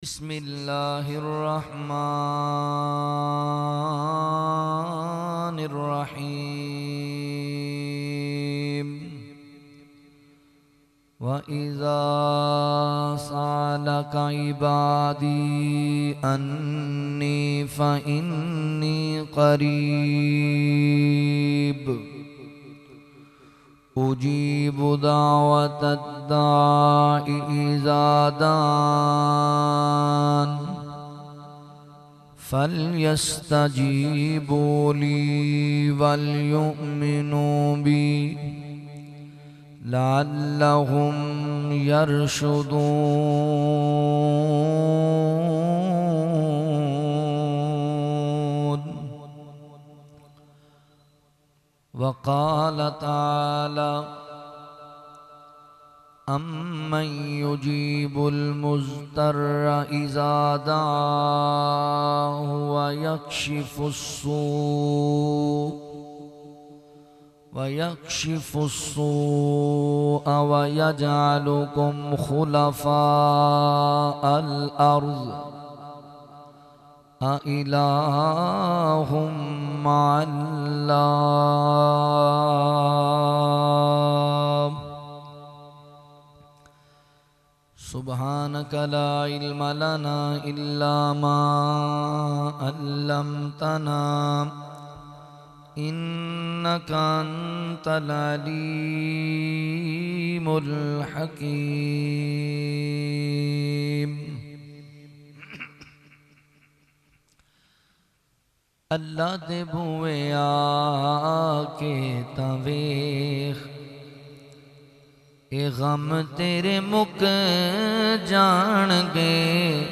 بسم اللہ الرحمن الرحیم وَإِذَا سَأَلَكَ عِبَادِي أَنِّي فَإِنِّي قَرِيبٌ أُجِيبُ دَعْوَةَ الدَّاعِ إِذَا دَعَانِ فَلْيَسْتَجِيبُوا لِي وَلْيُؤْمِنُوا بِي لَعَلَّهُمْ يَرْشُدُونَ وقال تعالى أَمَّنْ يُجِيبُ الْمُضْطَرَّ إِذَا دَعَاهُ وَيَكْشِفُ السُّوءَ وَيَجْعَلُكُمْ خُلَفَاءَ الْأَرْضِ أَإِلَٰهٌ مَّعَ اللَّهِ سبحانك لا علم لنا إلا ما علمتنا إنك أنت العليم الحكيم اللہ دے بوئے آکے تاویخ اے غم تیرے مک جان گے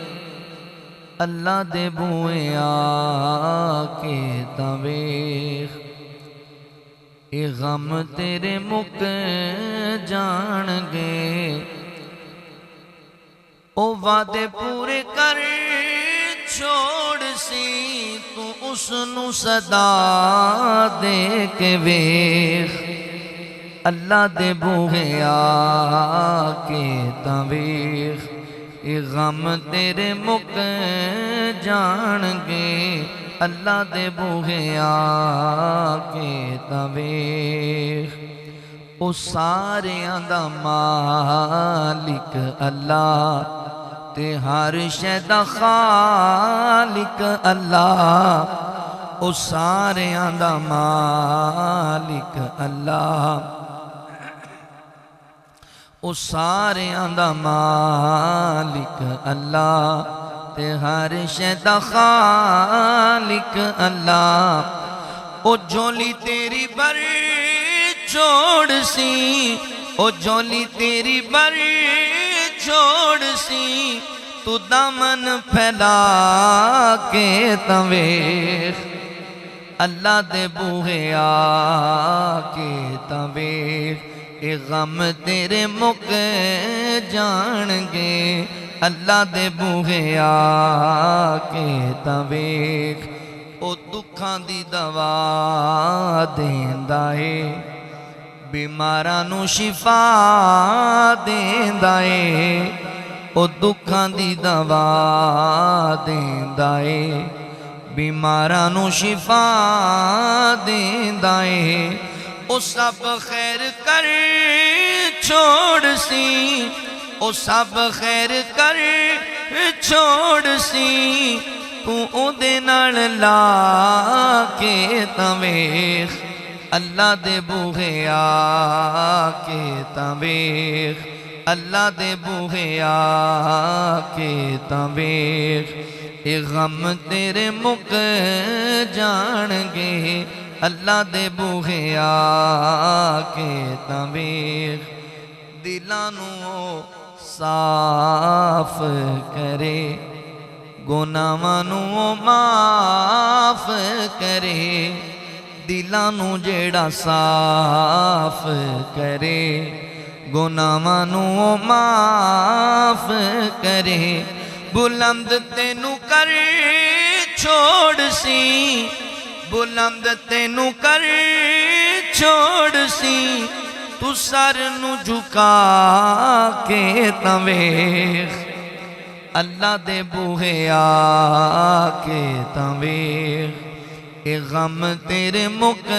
اللہ دے بوئے آکے تاویخ اے غم تیرے مک جان گے او وعدے پورے کر چھوڑ سی تو اس نو صدا دے کے ویخ اللہ دے بوئے آکے تاویخ اے غم تیرے مک جان گے اللہ دے بوئے آکے تاویخ او سارے دا مالک اللہ تے ہر شے دا خالق اللہ او سارے دا مالک اللہ او سارے دا مالک اللہ تے ہر شے دا خالق اللہ او جھولی تیری بر چھوڑ سی او جھولی تیری بر چھوڑ سی تو دامن پھیلا کے تاویخ اللہ دے بوئے آکے تاویخ اے غم تیرے مک جان گے اللہ دے بوئے آکے تاویخ او دکھاں دی دوا دیندا اے بیماراں نو شفا دیندا اے او دکھاں دی دوا دیندا اے بیماراں نو شفا دیندا اے او سب خیر کر چھوڑ سی او سب خیر کر چھوڑ سی تو او دے نال لا کے تاویخ اللہ دے بوئے آکے تاویخ اللہ دے بوئے آکے تاویخ اے غم تیرے مک جان گے اللہ دے بوئے آکے تاویخ دلانو صاف کرے گناہانو معاف کرے دلانو جیڑا صاف کرے گناہانو معاف کرے بلند تینو کر چھوڑ سی بلند تینو کر چھوڑ سی تو سر نو جھکا کے تاویخ اللہ دے بوہے آ کے تاں ویکھ اے غم تیرے مک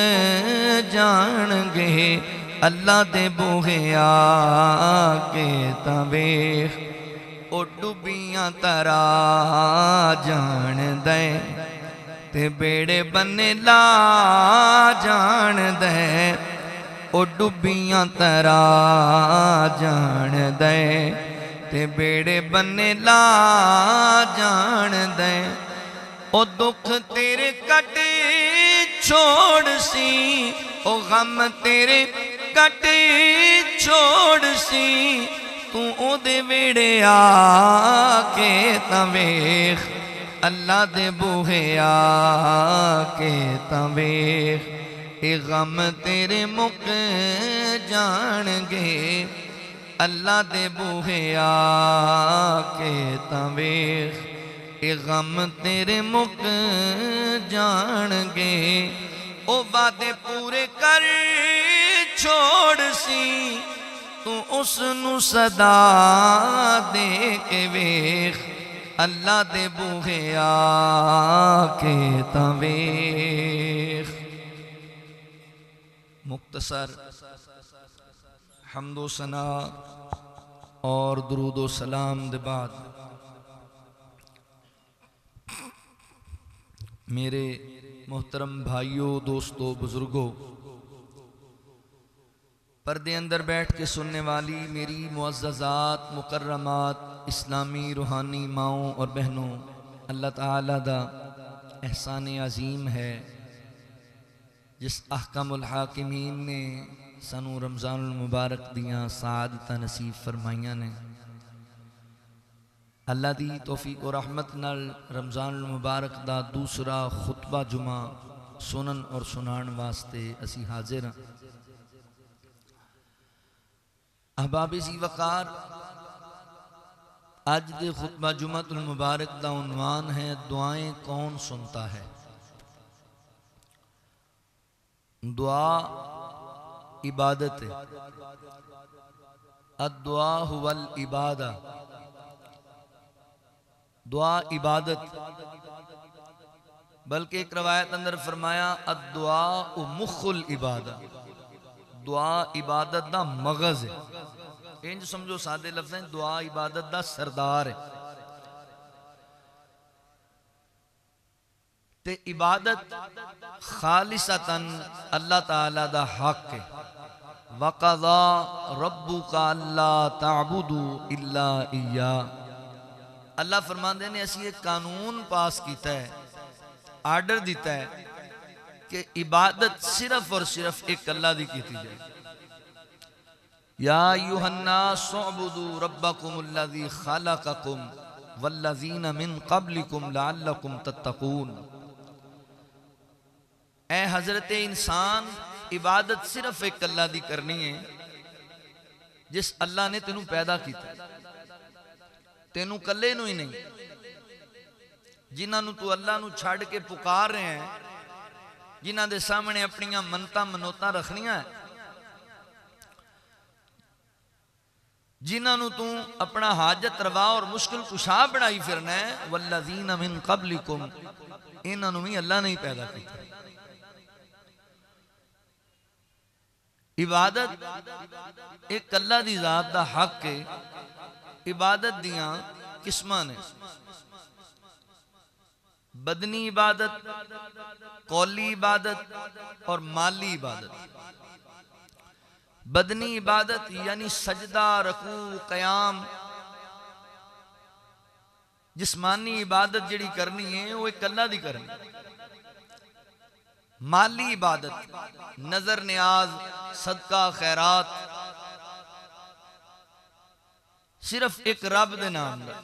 جان گے اللہ دے بوہے آ کے تاں ویکھ او ڈوبیاں ترا جان دے تے بیڑے بنے لا جان دے او ڈوبیاں ترا جان دے تے بیڑے بنے لا جان دے او دکھ تیرے کٹ چھوڑ سی او غم تیرے کٹ چھوڑ سی تو او دے ویڑے آ کے تاں ویکھ اللہ دے بوہے آ کے تاں ویکھ اے غم تیرے مک جان گے اللہ دے بوہے آ کے تاں ویکھ اے غم تیرے مک جان گے او وعدے پورے کر چھوڑ سی تو اس نو صدا دے کے ویکھ اللہ دے بوہے آ کے تاں ویکھ مختصر حمد و ثنا اور درود و سلام دے بعد میرے محترم بھائیوں دوستوں بزرگوں پردے اندر بیٹھ کے سننے والی میری معززات مکرمات اسلامی روحانی ماؤں اور بہنوں اللہ تعالیٰ دا احسان عظیم ہے جس احکم الحاکمین نے سانو رمضان المبارک دیاں سعادتاں نصیب فرمائیاں نے اللہ دی توفیق و رحمت نال رمضان المبارک دا دوسرا خطبہ جمعہ سنن اور سنان واسطے اسی حاضر ہیں احباب ذی وقار آج دے خطبہ جمعہ المبارک دا عنوان ہے دعائیں کون سنتا ہے دعا عبادت ہے الدعا هو العبادہ دعا عبادت بلکہ ایک روایت اندر فرمایا الدعاء مخ العبادہ دعا عبادت دا مغز ہے انج سمجھو سادے لفظ ہیں دعا عبادت دا سردار ہے تے عبادت خالصتاً اللہ تعالیٰ دا حق ہے وَقَضَى رَبُّكَ أَلَّا تَعْبُدُوا إِلَّا إِيَّاهُ اللہ فرماندے نے اسی ایک قانون پاس کیتا ہے آرڈر دیتا ہے کہ عبادت صرف اور صرف ایک اللہ دی کیتی جائے یا ایوہ الناس اعبدوا ربکم الذی خلقکم والذین من قبلکم لعلکم تتقون اے حضرت انسان عبادت صرف ایک اللہ دی کرنی ہے جس اللہ نے تینوں پیدا کیتا تینوں کلے نو ہی نہیں جنہاں نو تو اللہ نو چھاڑ کے پکار رہے ہیں جنہاں دے سامنے اپنیاں منتاں منوتاں رکھنیاں ہیں جنہاں نو تو اپنا حاجت روا اور مشکل کشا بڑھائی پھرنا ہے والذین من قبلکم انہاں نو ہی اللہ نے پیدا کیتا عبادت ایک اللہ دی ذات دا حق ہے عبادت دیاں قسماں نے بدنی عبادت قولی عبادت اور مالی عبادت بدنی عبادت یعنی سجدہ رکوع قیام جسمانی عبادت جڑی کرنی ہے وہ ایک اللہ دی کرنی مالی عبادت نظر نیاز صدقہ خیرات صرف ایک رب دے نام دا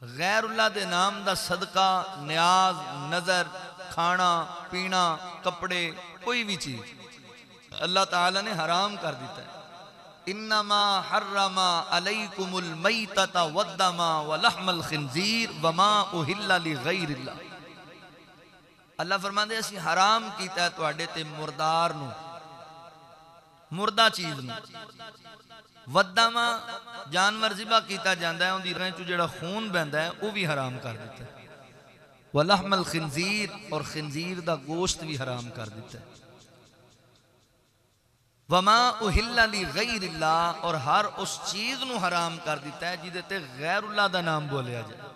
غیر اللہ دے نام دا صدقہ نیاز نظر کھانا پینا کپڑے کوئی بھی چیز اللہ تعالیٰ نے حرام کر دیتا ہے انما حرم علیکم المیتۃ والدم ولحم الخنزیر وما اہل لغیر اللہ اللہ فرماندے اسی حرام کیتا ہے تواڈے تے مردار نو مردہ چیز نو وداواں جانور ذبح کیتا جاندا ہے اون دی رگاں چوں جڑا خون بہندا ہے وہ بھی حرام کر دیتا ہے ولحم الخنزیر اور خنزیر دا گوشت بھی حرام کر دیتا ہے وما اہل لغیر اللہ اور ہر اس چیز نو حرام کر دیتا ہے جدے تے غیر اللہ دا نام بولیا جائے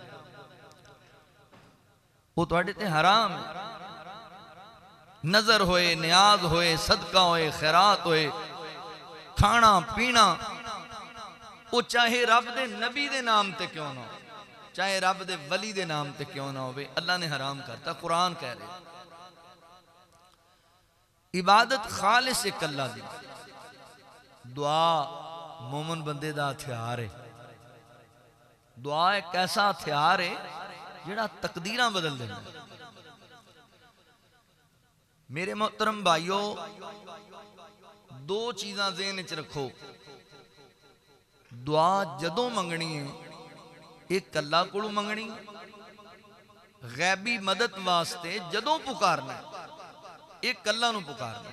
وہ تواڈے تے حرام ہے نظر ہوئے نیاز ہوئے صدقہ ہوئے خیرات ہوئے کھانا پینا وہ چاہے رب دے نبی دے نام تے کیوں نہ ہو چاہے رب دے ولی دے نام تے کیوں نہ ہوئے اللہ نے حرام کرتا قرآن کہہ رہے عبادت خالص ایک اللہ دی دعا مومن بندے دا ہتھیار ہے دعا ایک ایسا ہتھیار ہے جڑا تقدیراں بدل دینا ہے میرے محترم بھائیو دو چیزاں ذہن وچ رکھو دعا جدوں منگنی ہے ایک اللہ کولوں منگنی غیبی مدد واسطے جدوں پکارنا ہے ایک اللہ نو پکارنا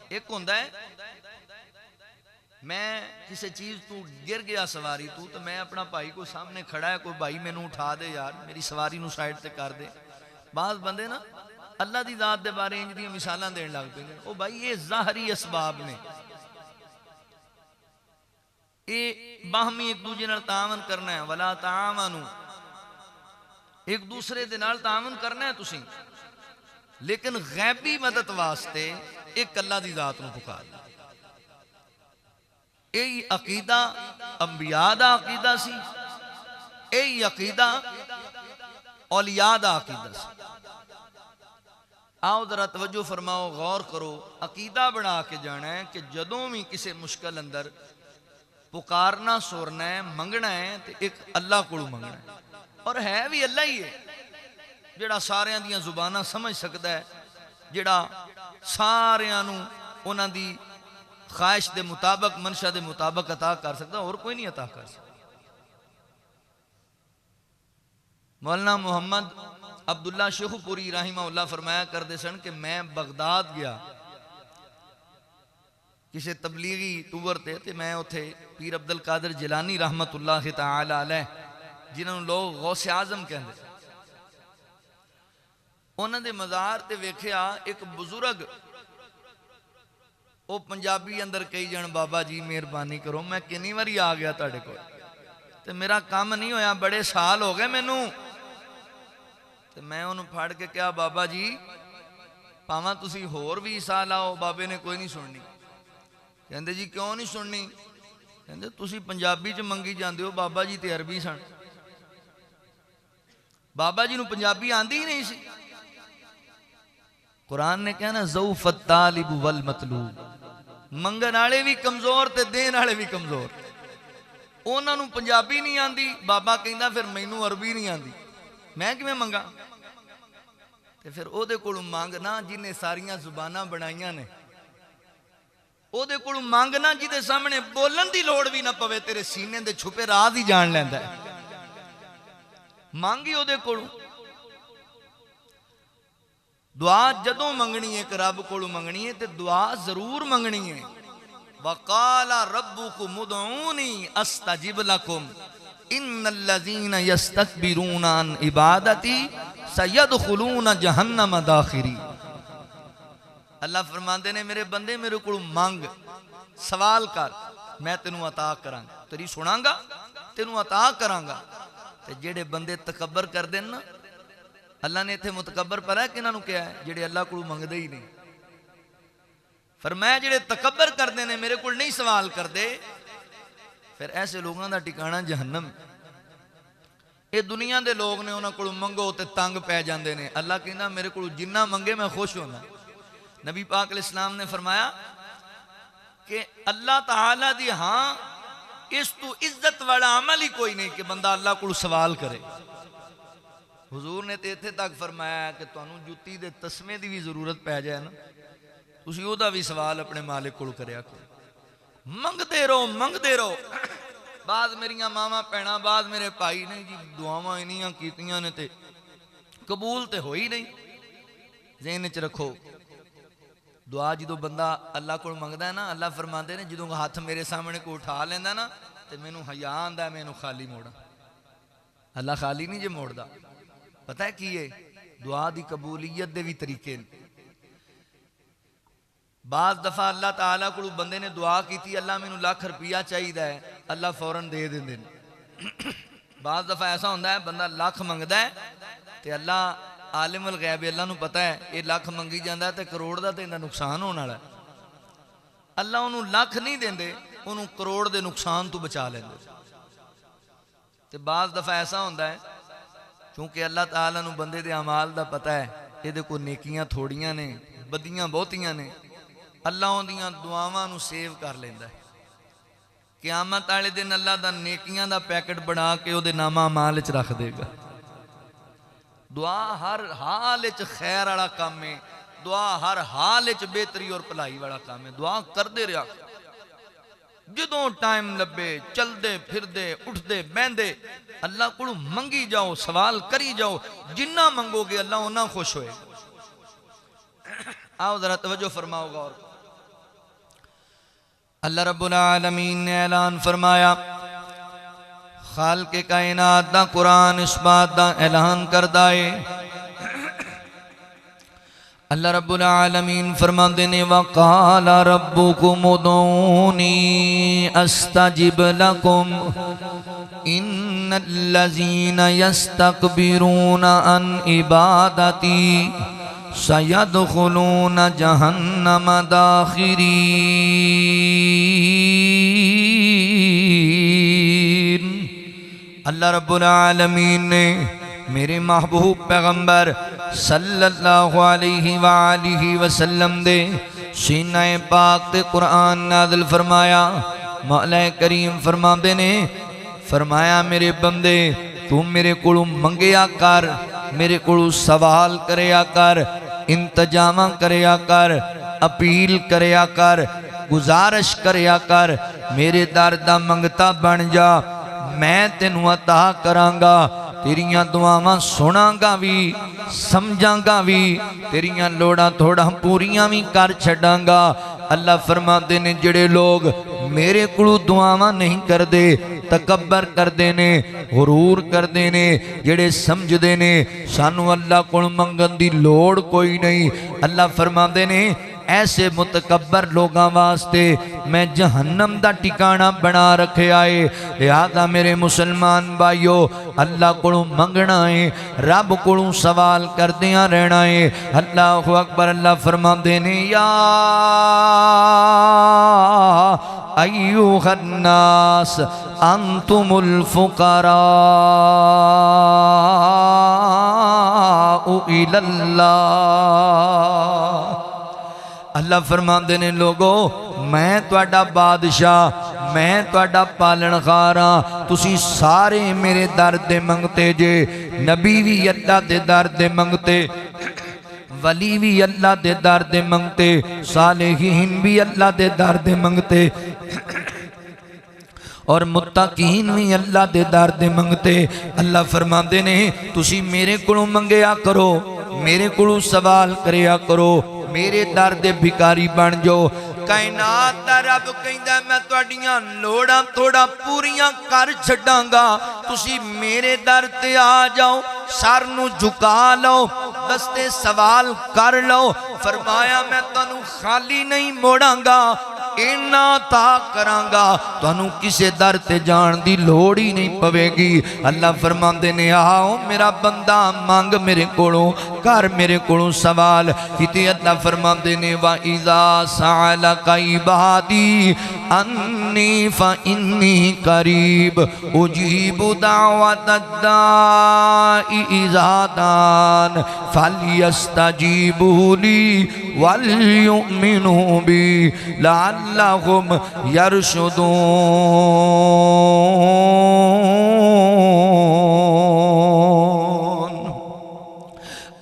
ایک ہوندا ہے میں کسی چیز تو گر گیا سواری تو میں اپنا بھائی کو سامنے کھڑا ہے کوئی بھائی میں نو اٹھا دے یار میری سواری نو سائیڈ تے کر دے بعض بندے نا اللہ دی ذات دے بارے انج دی مثالاں دین لگ پے نے او بھائی یہ ظاہری اسباب نے اے باہمی ایک دوسرے نال تعاون کرنا ہے ولا تعاونوا ایک دوسرے دے نال تعاون کرنا ہے تسی لیکن غیبی مدد واسطے ایک اللہ دی ذات نو پکارنا اے عقیدہ انبیاء دا عقیدہ سی اے عقیدہ اولیاء دا عقیدہ سی آؤ ذرا توجہ فرماؤ غور کرو عقیدہ بنا کے جانا ہے کہ جدوں بھی کسی مشکل اندر پکارنا سورنا ہے منگنا ہے تو ایک اللہ کو منگنا ہے اور ہے بھی اللہ ہی ہے جڑا ساریاں دیاں زبانہ سمجھ سکتا ہے جڑا ساریاں نو انہاں دی خواہش دے مطابق منشا دے مطابق عطا کر سکتا اور کوئی نہیں عطا کر سکتا مولانا محمد عبداللہ شیخ پوری رحمہ اللہ فرمایا کردے سن کہ میں بغداد گیا کسی تبلیغی ٹور تے میں اتھے پیر عبدالقادر جیلانی رحمت اللہ تعالی علیہ جنہوں لوگ غوث اعظم کہندے انہوں دے مزار تے ویکھیا ایک بزرگ وہ پنجابی اندر کئی جن بابا جی مہربانی کرو میں کنی واری آ گیا تاڑے کو تے میرا کام نہیں ہویا بڑے سال ہو گئے مینوں تے میں انہوں پھاڑ کے کیا بابا جی پاواں تسی ہور بھی سال آؤ بابے نے کوئی نہیں سننی کہندے جی کیوں نہیں سننی کہندے تسی پنجابی چ منگی جاندے ہو بابا جی تے عربی سن بابا جی نو پنجابی آندی ہی نہیں سی قرآن نے کہنا ضعف الطالب والمطلوب منگن والے بھی کمزور تے دین والے بھی کمزور انہاں نو پنجابی نہیں آندی بابا کہندا پھر مینوں عربی نہیں آندی میں کیویں منگا تے پھر او دے کولوں مانگ نہ جنہیں ساریاں زباناں بنائیاں نے او دے کولوں مانگ نہ جدے سامنے بولن دی لوڑ بھی نہ پوے تیرے سینے دے چھپے راز ہی جان لیندا ہے مانگی او دے کولوں دعا جدوں منگنی ہے کہ رب کولوں منگنی ہے تے دعا ضرور منگنی ہے وقال ربکم ادعونی استجب لکم ان الذین یستکبرون عن عبادتی سیدخلون جہنم داخری اللہ فرماندے نے میرے بندے میرے کو مانگ سوال کر میں تینوں عطا کروں تیری سناں گا تینوں عطا کراں گا تے جڑے بندے تکبر کر دین نا اللہ نے اتنے متکبر پر ہے کہ انہوں نے کیا ہے جڑے اللہ کو منگدے ہی نہیں فرمایا جڑے تکبر کر دے نے میرے کو نہیں سوال کر دے پھر ایسے لوگوں دا ٹھکانہ جہنم اے دنیا دے لوگ نے انہاں کو منگو تے تنگ پہ جاندے نے اللہ کہنا میرے کو جنہ منگے میں خوش ہونا نبی پاک علیہ السلام نے فرمایا کہ اللہ تعالیٰ دی ہاں اس تو عزت والا عمل ہی کوئی نہیں کہ بندہ اللہ کو سوال کرے حضور نے تے تک فرمایا کہ تانوں جُتی دے تسمے دی بھی ضرورت پہ جائے نا تسی او دا بھی سوال اپنے مالک کو کریا کرو منگدے رہو بعض میریاں ماما پینا بعض میرے پائی نے جی دعاواں انہیاں کیتیاں نے تے قبول تے ہوئی نہیں ذہن وچ رکھو دعا جدو بندہ اللہ کو منگتا ہے نا، اللہ فرماتے ہیں جدو ہاتھ میرے سامنے کو اٹھا لینا نا تو مینوں حیا آندا ہے مینوں خالی موڑا۔ اللہ خالی نہیں جے موڑدا، پتہ ہے کی ہے؟ دعا دی قبولیت دے بھی طریقے نے۔ بعض دفعہ اللہ تعالیٰ کو بندے نے دعا کی تھی اللہ مینوں لاکھ روپیہ چاہیے ہے، اللہ فوراً دے دیں۔ بعض دفعہ ایسا ہوتا ہے بندہ لاکھ منگتا ہے تو اللہ عالم الغیب اللہ نو پتہ ہے یہ لاکھ منگی جاندہ ہے تو کروڑ دا تے انہاں نقصان ہونا ہے، اللہ انہوں لاکھ نہیں دیندے، انہوں کروڑ دے نقصان تو بچا لیندے۔ تو بعض دفعہ ایسا ہوتا ہے چونکہ اللہ تعالیٰ نو بندے دے اعمال دا پتہ ہے یہ دے کو نیکیاں تھوڑیاں نے بدیاں بہتیاں نے، اللہ ان دیاں دعاواں نو سیو کر لیندا ہے۔ قیامت والے دن اللہ دا نیکیاں دا پیکٹ بنا کے او دے نامہ اعمال وچ رکھ دے گا۔ دعا ہر حال وچ خیر والا کام ہے، دعا ہر حال وچ بہتری اور بھلائی والا کام ہے۔ دعا کردے رہیا جدوں ٹائم لبے، چل دے پھر دے اٹھ دے بیندے اللہ کو منگی جاؤ، سوال کری جاؤ، جنہ منگو گے اللہ انہاں خوش ہوئے۔ آؤ ذرا توجہ فرماؤ غور۔ اللہ رب العالمین نے اعلان فرمایا، خالق کائنات دا قرآن اس بات دا اعلان کردہ ہے۔ اللہ رب العالمین فرماندے نے وَقَالَ رَبُّكُمُ ادْعُونِي أَسْتَجِبْ لَكُمْ إِنَّ الَّذِينَ يَسْتَكْبِرُونَ عَنْ عِبَادَتِي سَيَدْخُلُونَ جَهَنَّمَ دَاخِرِينَ۔ اللہ رب العالمین نے میرے محبوب پیغمبر صلی اللہ علیہ وآلہ وسلم دے سینہ پاک تے قرآن نازل فرمایا۔ مولا کریم فرماندے نے فرمایا میرے بندے تو میرے کولوں منگیا کر، میرے کولوں سوال کریا کر، انتجامہ کریا کر، اپیل کریا کر، گزارش کریا کر، میرے در دا منگتا بن جا، میں تینوں عطا کرانگا، تیریاں دعاواں سناں گا بھی سمجھاں گا بھی، تیریاں لوڑاں تھوڑا پوریاں بھی کر چھڑاں گا۔ اللہ فرماتے نے جڑے لوگ میرے کلو دعاواں نہیں کر دے، تکبر کر دینے، غرور کر دینے، جڑے سمجھ دینے سانو اللہ کل منگن دی لوڑ کوئی نہیں، اللہ فرماتے نے ایسے متکبر لوگاں واسطے میں جہنم دا ٹکانہ بنا رکھے آئے۔ لہذا میرے مسلمان بھائیو اللہ کو منگنا ہے، رب کو سوال کردیاں رہنا ہے۔ اللہ اکبر۔ اللہ فرماندے نے یا ایوہ الناس انتم الفقراء الی اللہ۔ اللہ فرماندے نے لوگو میں تواڈا بادشاہ، میں تواڈا پالن خاراں، تسی سارے میرے در دے منگتے جے، نبی بھی اللہ دے در دے منگتے، ولی بھی اللہ دے در دے منگتے، صالحین بھی اللہ دے در دے منگتے، اور متقین بھی اللہ دے در دے منگتے۔ اللہ فرماندے نے تسی میرے کولوں منگیا کرو، میرے کولوں سوال کریا کرو، میرے در دے بھکاری بن جو۔ کائنات دا رب کہندا میں تواڈیاں لوڑاں تھوڑا پوریاں کر چھڈاں گا، تسی میرے در تے آ جاؤ، سر نو جھکا لو، دستے سوال کر لو، فرمایا میں تانوں خالی نہیں موڑاں گا، اینا تا کراں گا، تانوں کسے در تے جان دی لوڑ ہی نہیں پوے گی۔ اللہ فرماندے نے آؤ میرا بندہ مانگ میرے کولوں، کر میرے کولوں سوال کیتے۔ اللہ فرماندے نے وَإِذَا سَأَلَكَ عِبَادِي أَنِّي فَإِنِّي قَرِيبٌ أُجِيبُ دَعْوَةَ الدَّاعِ إِذَا دَعَانِ فَلْيَسْتَجِيبُوا لِي وَلْيُؤْمِنُوا بِي لَعَلَّهُمْ يَرْشُدُونَ۔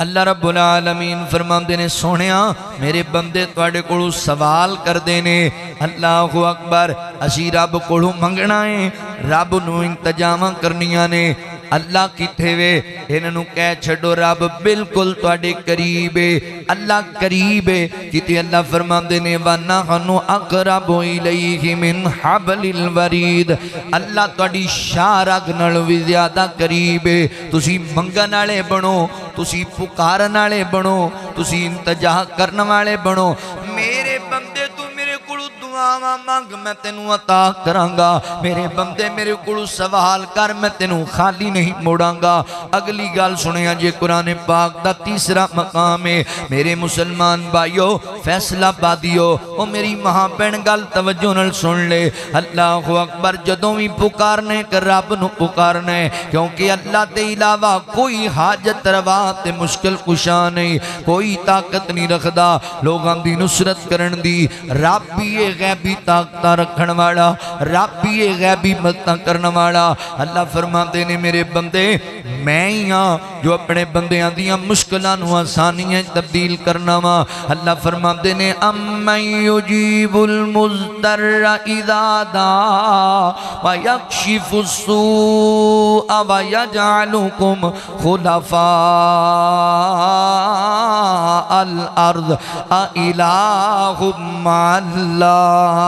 اللہ رب العالمین فرماندے نے سونیا میرے بندے تواڈے کولوں سوال کر دینے۔ اللہ اکبر۔ اسی رب کولوں منگنا ہے، رب نو انتجاماں کرنیاں نے، اللہ کتھے وے انہاں نوں کہہ چھڈو رب بالکل تواڈے قریب ہے اللہ قریب ہے کتے اللہ فرماندے نے وَنَحْنُ أَقْرَبُ إِلَيْهِ مِنْ حَبْلِ الْوَرِيدِ اللہ تواڈی شاہ رگ نال وی زیادہ قریب ہے تسی منگن والے بنو تسی پکارن والے بنو تسی التجا کرن والے بنو میرے بندے تو میرے کولوں دعاواں منگ میں تینوں عطا کراں گا میرے بندے میرے کولوں سوال کر میں تینوں خالی نہیں موڑاں گا اگلی گل سنیا جے قرآن پاک دا تیسرا مقام ہے میرے مسلمان بھائیو فیصلہ بادیو او میری ماں بہن گل توجہ نال سن لے اللہ اکبر جدوں وی پکارنے کر رب نو پکارنے کیونکہ اللہ دے علاوہ کوئی حاجت روا تے مشکل کشا نہیں کوئی طاقت نہیں رکھدا لوگاں دی نصرت کرن دی رب بھی غیبی طاقت رکھن والا رب بھی غیبی مدد کرن والا اللہ فرماتے نے میرے بندے میں ہی ہاں جو اپنے بندیاں دیاں مشکلاں نو آسانیاں تبدیل کرنا وا اللہ فرماتے نے امن یجیب المضطر اذا دعا ویکشف السوء ویجعلکم خلفاء الارض االہ مع اللہ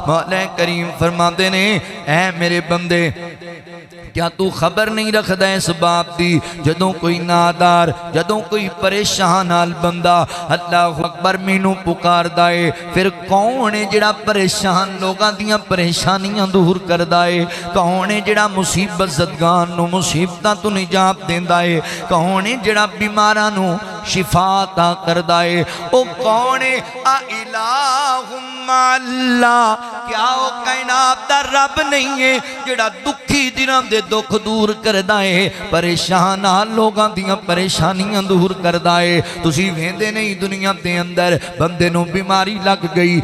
مولا کریم فرماتے نے اے میرے بندے کیا تو خبر نہیں رکھدا اس بات دی جدوں کوئی نادار جدوں کوئی پریشان حال بندہ اللہ اکبر مینوں پکاردا اے پھر کون ہے جڑا پریشان لوگاں دیاں پریشانیاں دور کردا اے کون ہے جڑا مصیبت زدگان نو مصیبتاں تو نجات دیندا اے کون ہے جڑا بیماراں نو شفا عطا کردا اے او کون ہے الہم اللہ کیا او کائنات دا رب نہیں ہے جڑا دکھی دناں دے دکھ دور کردا اے پریشان لوگاں دیاں پریشانیاں دور کردا اے تسی ویندے نہیں دنیا دے اندر بندے نو بیماری لگ گئی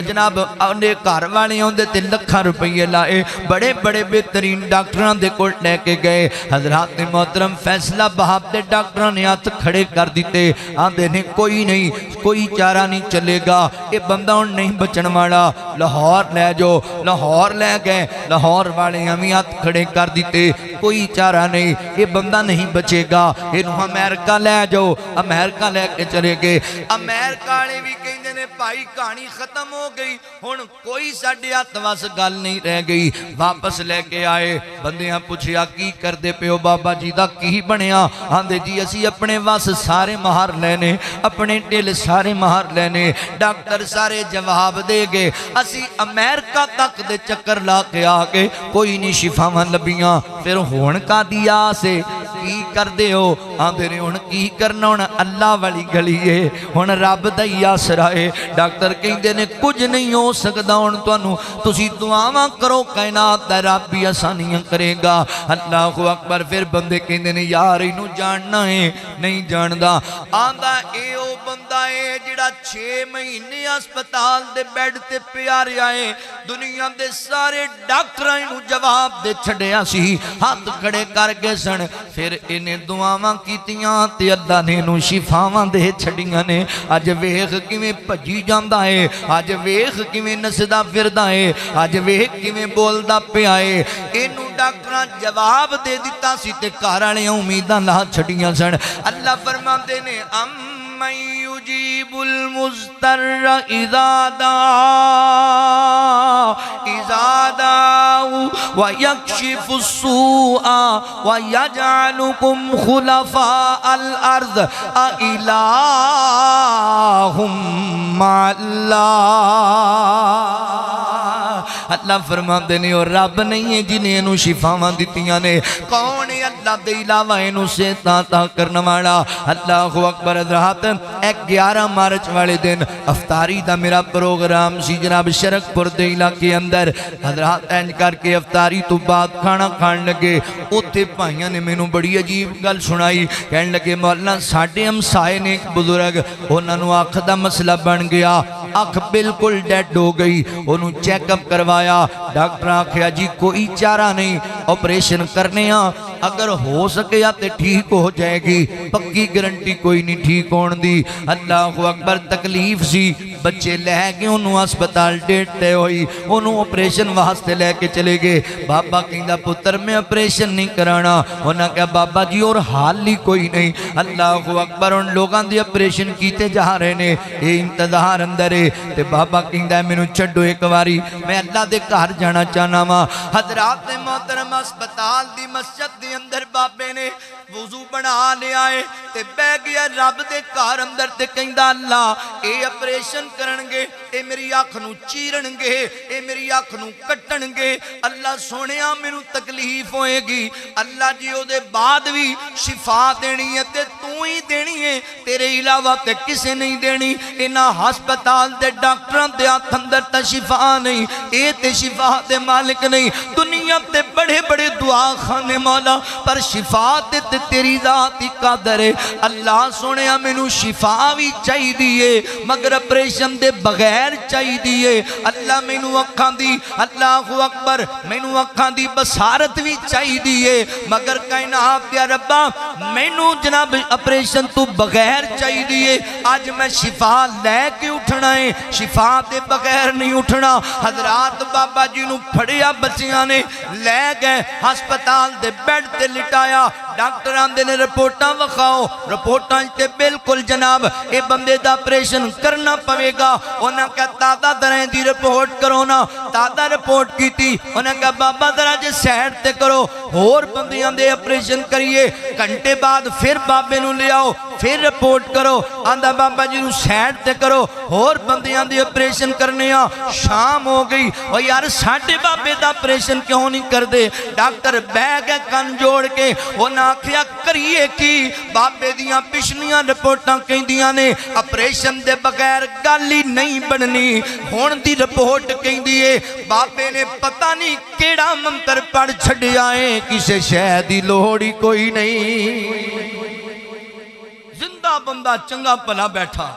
جناب اونڈے گھر والے اوندے تے لکھاں روپے لائے بڑے بڑے بہترین ڈاکٹراں دے کول لے کے گئے حضرات محترم فیصلہ بہاب دے ڈاکٹراں نے ہاتھ کھڑے کر دیتے آندے نے کوئی نہیں کوئی چارہ نہیں چلے گا اے بندہ ان نہیں بچن والا لاہور لے جو لاہور لے گئے لاہور والے ہمیں ہاتھ کھڑے کر دیتے کوئی چارہ نہیں یہ بندہ نہیں بچے گا انہوں امریکہ لے جاؤ امریکہ لے کے چلے گئے امریکہ والے بھی کہندے نے بھائی کہانی ختم ہو گئی ہن کوئی ساڈے ہاتھ وس گل نہیں رہ گئی واپس لے کے آئے بندیاں پوچھیا کی کردے پیو بابا جی دا کی بنیا آندے جی اسی اپنے وس سارے مہار لینے اپنے ٹل سارے مہار لینے ڈاکٹر سارے جواب دے گئے اسی امریکہ تک دے چکر لا کے آگے کوئی نہیں شفاواں لبیاں پھر ہون کا دیا سے کی کر دے ہو آندے نے ہون کی کرنا ہون اللہ والی گلی ہے ہون رب دائی آسرائے ڈاکٹر کہندے نے کچھ نہیں ہو سکدا ہون تو انہوں تسی دعاواں کرو کائنات دا رب بھی آسانیاں کرے گا اللہ اکبر پھر بندے کہندے نے یار انہوں جاننا ہے نہیں جاندا آندہ اے او بندہ ہے جڑا 6 مہینے اسپتال دے بیڈ تے پیارے آئے دنیا دے سارے ڈاکٹرائیں نو جواب دے چھڑیا سی ہاتھ کھڑے کر کے سن پھر انہیں دعاواں کیتیاں تے اللہ نے انہوں شفاواں دے چھڑیاں نے آج ویخ کیویں بھجی جاندا ہے آج ویخ کیویں نسدا پھردا ہے آج ویخ کیویں بولدا پیا ہے انہوں ڈاکٹراں جواب دے دیتا سی تے گھر والے امیداں لا چھڑیاں سن اللہ فرماندے نے من یجیب المضطر اذا دعا ویکشف السوء ویجعلکم خلفاء الارض االہ مع اللہ اللہ فرماندے نے اور رب نہیں ہے جنہیں انہوں شفاواں دیتیاں نے کون ہے اللہ دے علاوہ انہوں سے تا کرنے والا اللہ اکبر حضرات 11 مارچ والے دن افطاری دا میرا پروگرام سی جناب شرک پور دے علاقے اندر حضرات اینج کر کے افطاری تو بعد کھانا کھان لگے اوتے بھائیاں نے میں نو بڑی عجیب گل سنائی کہنے لگے مولانا ساڑھے ہم سائے نے ایک بزرگ انہوں نے آنکھ دا مسئلہ بن گیا آنکھ بالکل ڈیڈ ہو گئی انہوں چیک اپ کروایا ڈاکٹر آنکھیا جی کوئی چارہ نہیں آپریشن کرنے ہاں اگر ہو سکے یا تے ٹھیک ہو جائے گی پکی گارنٹی کوئی نہیں ٹھیک ہون دی اللہ اکبر تکلیف سی بچے لے گئے انہوں ہسپتال ڈیٹ تے ہوئی انہوں آپریشن واسطے لے کے چلے گئے بابا کہندا پتر میں آپریشن نہیں کرانا انہاں کہا بابا جی اور حال ہی کوئی نہیں اللہ اکبر ان لوگاں دی آپریشن کیتے جا رہے نے اے انتظار اندر ہے تے بابا کہندا مینوں چھڈو ایک واری میں اللہ دے گھر جانا چاہنا وا حضرات محترم ہسپتال دی مسجد دے اندر بابے نے وضو بنا لیا ہے تے بہ گیا رب دے گھر اندر تے کہندا اللہ اے آپریشن کرنگے اے میری آنکھ نو چیرنگے اے میری آنکھ نو کٹنگے اللہ سونیا مینوں تکلیف ہوئے گی اللہ جی او دے بعد بھی شفا دینی ہے تے تو ہی دینی ہے تیرے علاوہ تے کسے نہیں دینی انہاں ہسپتال دے ڈاکٹراں دے ہاتھ اندر تے شفا نہیں اے تے شفا دے مالک نہیں دنیا تے بڑے بڑے دعا خانے مولا پر شفا تے تیری ذاتی قادر ہے اللہ سونیا مینوں شفا بھی چاہی دیئے مگر اپریشن دے بغیر چاہی دیئے اللہ مینوں اکھاں دی اللہ اکبر مینوں اکھاں دی بصارت بھی چاہی دیئے مگر کائنات یا ربا مینوں جناب اپریشن تو بغیر چاہی دیئے آج میں شفا لے کے اٹھنا ہے شفا دے بغیر نہیں اٹھنا حضرات بابا جی نوں پھڑیا بچیاں نے لے گئے ہسپتال دے بیڈ تے لٹایا ڈاکٹران دے نے رپورٹاں وکھاؤ رپورٹاں تے بالکل جناب اے بندے دا آپریشن کرنا پوے گا انہاں کہا دادا درہیں دی رپورٹ کرو نا دادا رپورٹ کی تھی انہاں کہا بابا درہ جے سیڈ تے کرو اور بندیاں دے آپریشن کریے گھنٹے بعد پھر بابے نو لے آؤ پھر رپورٹ کرو آندہ بابا جی نو سیڈ تے کرو اور بندیاں دے آپریشن کرنے شام ہو گئی اور یار ساڑھے بابے دا آپریشن کیوں نہیں کر دے ڈاکٹر بیگ ہے کن جوڑ کے انہاں آکھیا کریے کی بابے دیاں پچھلیاں رپورٹاں کہیں دیاں نے آپریشن دے بغیر گالی نہیں بننی ہون دی رپورٹ کہیں دیئے بابے نے پتہ نہیں کیڑا منتر پڑھ چھڑ آئے کسے شہدی لوڑی کوئی نہیں زندہ بندہ چنگا پلا بیٹھا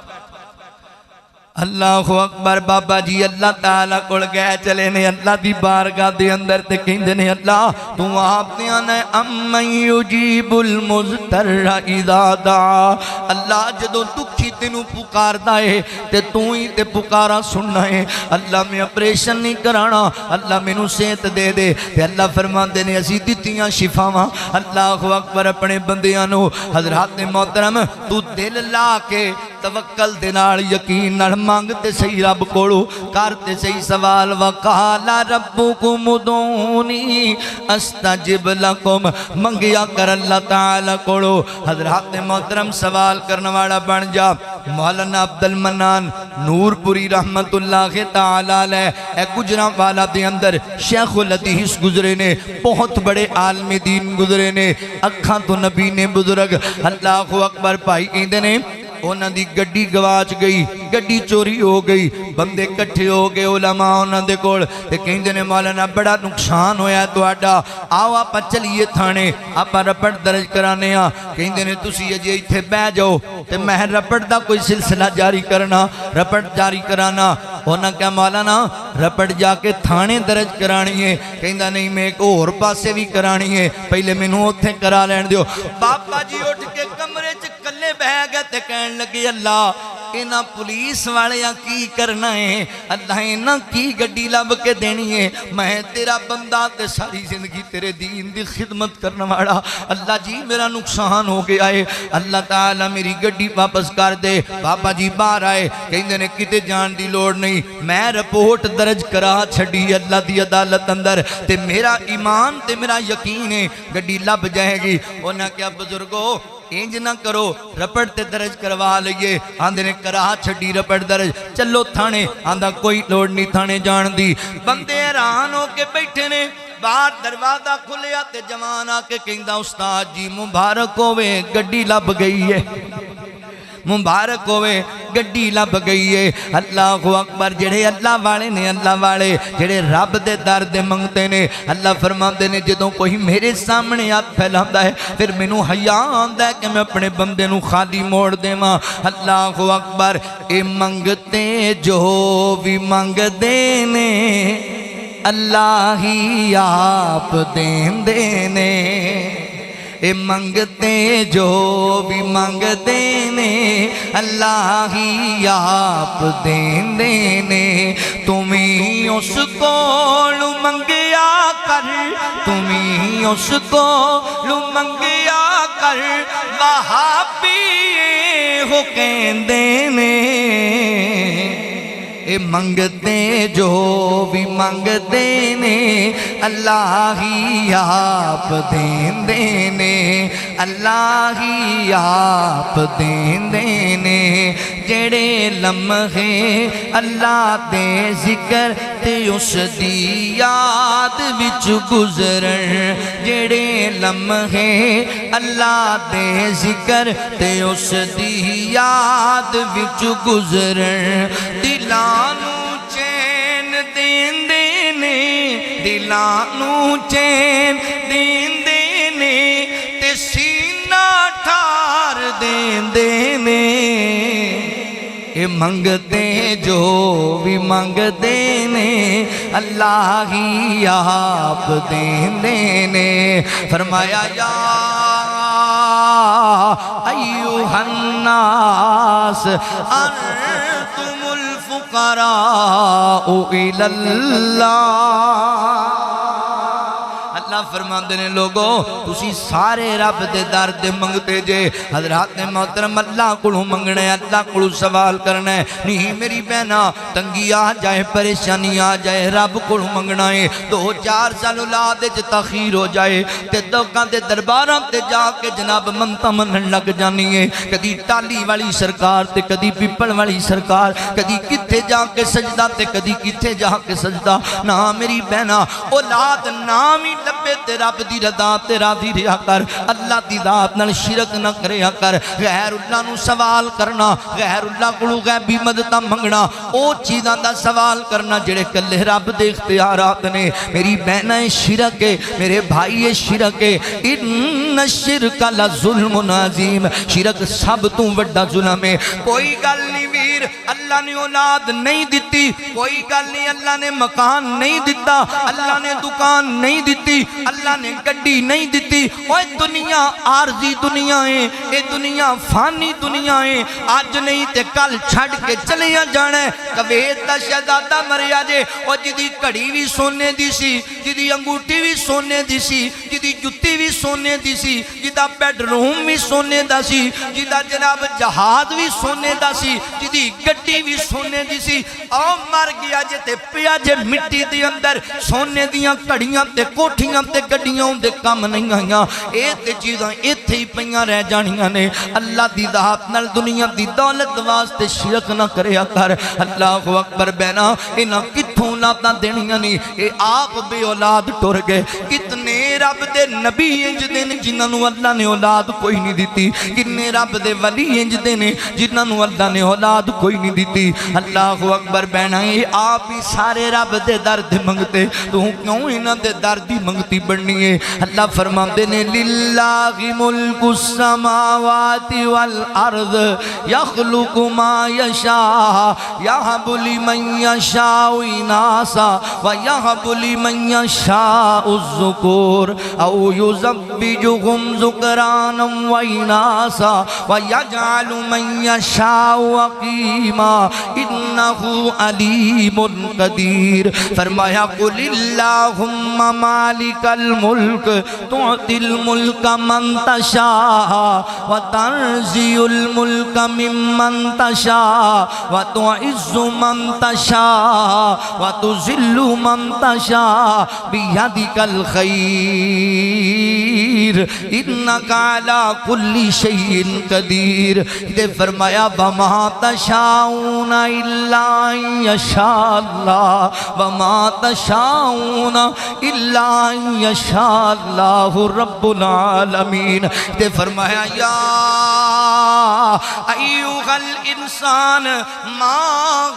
اللہ اکبر بابا جی اللہ تعالیٰ کل گئے چلے نے اللہ دی بارگاہ دے اندر تے کہندے نے اللہ تو آپ دیاں نے امن یجیب المضطر اذا دعا اللہ جدو دکھی تینوں پکار دائے تے تو ہی تے پکارا سننا ہے اللہ میں آپریشن نہیں کرانا اللہ میں نو صحت دے دے تے اللہ فرمان دے نے اسی دیتیاں شفاواں اللہ اکبر اپنے بندیاں نو حضرات محترم تو دل لا کے توکل دے نال یقین نال مانگتے صحیح رب کوڑو کرتے صحیح سوال وقالا ربکم ادعونی استجب لکم منگیا کر اللہ تعالیٰ کوڑو حضرات محترم سوال کرنے والا بن جا مولانا عبد المنان نور پوری رحمت اللہ تعالیٰ علیہ اے گجران والا دے اندر شیخ الحدیث گزرے نے بہت بڑے عالم دین گزرے نے اکھاں تو نبی نے بزرگ اللہ اکبر پائی کہندے نے انہاں دی گڈی گواچ گئی گڈی چوری ہو گئی بندے کٹھے ہو گئے علماء انہاں دے کول تے کہندے نے مولانا بڑا نقصان ہویا تہاڈا آؤ آپا چلیے تھانے آپا رپٹ درج کرانے کہندے نے تسی اجے ایتھے بیٹھ جاؤ تے میں رپٹ دا کوئی سلسلہ جاری کرنا رپٹ جاری کرانا انہاں کہا مولانا رپٹ جا کے تھانے درج کرانی ہے کہندہ نہیں میں ایک اور پاسے بھی کرانی ہے پہلے میں نو اتھے کرا لین دیو بابا جی اٹھ کے کمرے چکلے بہ گئے تے کہن لگی اللہ انہاں پولیس والیاں کی کرنا ہے اللہ انہاں کی گڈی لب کے دینی ہے میں تیرا بندہ تے ساری زندگی تیرے دین دی خدمت کرنا والا اللہ جی میرا نقصان ہو گیا ہے اللہ تعالیٰ میری گڈی واپس کر دے بابا جی باہر آئے کہندے نے کتے جان دی لوڑ نہیں میں رپورٹ درج کرا چھڑی اللہ دی عدالت اندر تے میرا ایمان تے میرا یقین ہے گڈی لب جائے گی انہاں کیا بزرگو اینج نہ کرو رپٹ تے درج کروا لئیے آندھے نے کرا چھڑی رپٹ درج چلو تھانے آندھا کوئی لوڑ نہیں تھانے جان دی بندے حیران ہو کے بیٹھے نے باہر دروازہ کھلیا تے جوان آ کے کہندا استاد جی مبارک ہوئے گڈی لب گئی ہے مبارک ہوئے گڈی لب گئی ہے اللہ اکبر جڑے اللہ والے نے اللہ والے جڑے رب دے در دے منگتے نے اللہ فرماندے نے جدوں کوئی میرے سامنے ہاتھ پھیلاندا ہے پھر مینوں حیا آندا ہے کہ میں اپنے بندے نو خالی موڑ دیواں اللہ اکبر اے منگتے جو بھی منگ دینے اللہ ہی آپ دین دینے اے منگتے جو بھی منگتے نے اللہ ہی آپ دیندے نے تمہیں اس کو منگیا کر تمہیں اس کو منگیا کر وہابی ہو کہندے نے اے منگتے جو بھی منگتے نے اللہ ہی آپ دیندے نے اللہ ہی آپ دیندے نے جڑے لمحے اللہ دے ذکر تے اس دی یاد وچ گزرن جڑے لمحے اللہ دے ذکر تے اس دی یاد وچ گزرن دلانو چین دیندے نے دلانو چین دیندے نے تے سینہ ٹھار دیندے نے اے منگتے جو بھی منگتے نے اللہ ہی آپ دیندے نے فرمایا یا ایوہ الناس انتم الفقراء الی اللہ اللہ فرماندے نے لوگو تسی سارے رب دے در دے منگتے جے حضرات نے محترم اللہ کلو منگنے اللہ کلو سوال کرنے نہیں میری بہنا تنگی آ جائے پریشانی آ جائے رب کلو منگنا ہے 2-4 سال اولاد جو تخیر ہو جائے تے دوکاں دے درباراں تے جا کے جناب منتا منن لگ جانی ہے کدی ٹالی والی سرکار تے کدی پیپل والی سرکار کدی کتھے جا کے سجدہ تے کدی کتھے جا کے سجدہ نہ میری بہنا اولاد نامی لبے تے رب دی رضا تے راضی رہا کر اللہ دی ذات نال شرک نہ کریا کر غیر اللہ نو سوال کرنا غیر اللہ کولو غیبی مدداں منگنا او چیزاں دا سوال کرنا جڑے کلے رب دے اختیارات نے میری بہناں شرک ہے میرے بھائی شرک ہے ان الشرک لظلم عظیم شرک سب تو بڑا ظلم ہے کوئی گل نہیں ویر اللہ نے اولاد نہیں دیتی کوئی گل نہیں اللہ نے مکان نہیں دیتا اللہ نے دکان نہیں دیتی اللہ نے گڈی نہیں دیتی اوہ دنیا عارضی دنیا ہے اے دنیا فانی دنیا ہے آج نہیں تے کل چھڑ کے چلیا جانا ہے کویت دا شہزادہ مریا جے اور جدی کڑی بھی سونے دی سی جدی انگوٹی بھی سونے دی سی جدی جتی بھی سونے دی سی جدا بیڈ روم بھی سونے دا سی جدا جناب جہاز بھی سونے دا سی جدی گڈی بھی سونے دی سی او مر گیا جے تے پیا جے مٹی دی اندر سونے دیاں کڑیاں تے کوٹھیاں تے گڈیاں دے کام نہیں آئیاں اے تے چیزاں ایتھے ہی پئیاں رہ جانیاں نے اللہ دی ذات نال دنیا دی دولت واسطے شرک نہ کریا کر اللہ اکبر بہنا انہاں کتھوں اولاداں دینیاں نہیں اے آپ بے اولاد ٹر گئے کتنے رب دے نبی انج دے نے جنہاں نو اللہ نے اولاد کوئی نہیں دیتی کتنے رب دے ولی انج دے نے جنہاں نو اللہ نے اولاد کوئی نہیں دیتی اللہ اکبر بہنا اے آپ ہی سارے رب دے در دے منگتے تو کیوں انہاں دے در دی منگتی بڑھنی ہے اللہ فرماندے نے للہ ملک السماوات والارض یخلق ما یشاء یہب لمن یشاء اناسا ویہب لمن یشاء الذکور او یزوجہم ذکرانا واناسا ویجعل من یشاء عقیما انہ علیم قدیر فرمایا قل اللہم مالک الملک تعطی الملک من تشاء وتنزع الملک ممن تشاء وتعز من تشاء وتذل من تشاء بیدک الخیر انک علی کل شیء قدیر دے فرمایا وما تشاءون الا ان یشاء اللہ وما تشاءون الا ان یشاء اللہ رب العالمین تے فرمایا یا ایوہ الانسان ما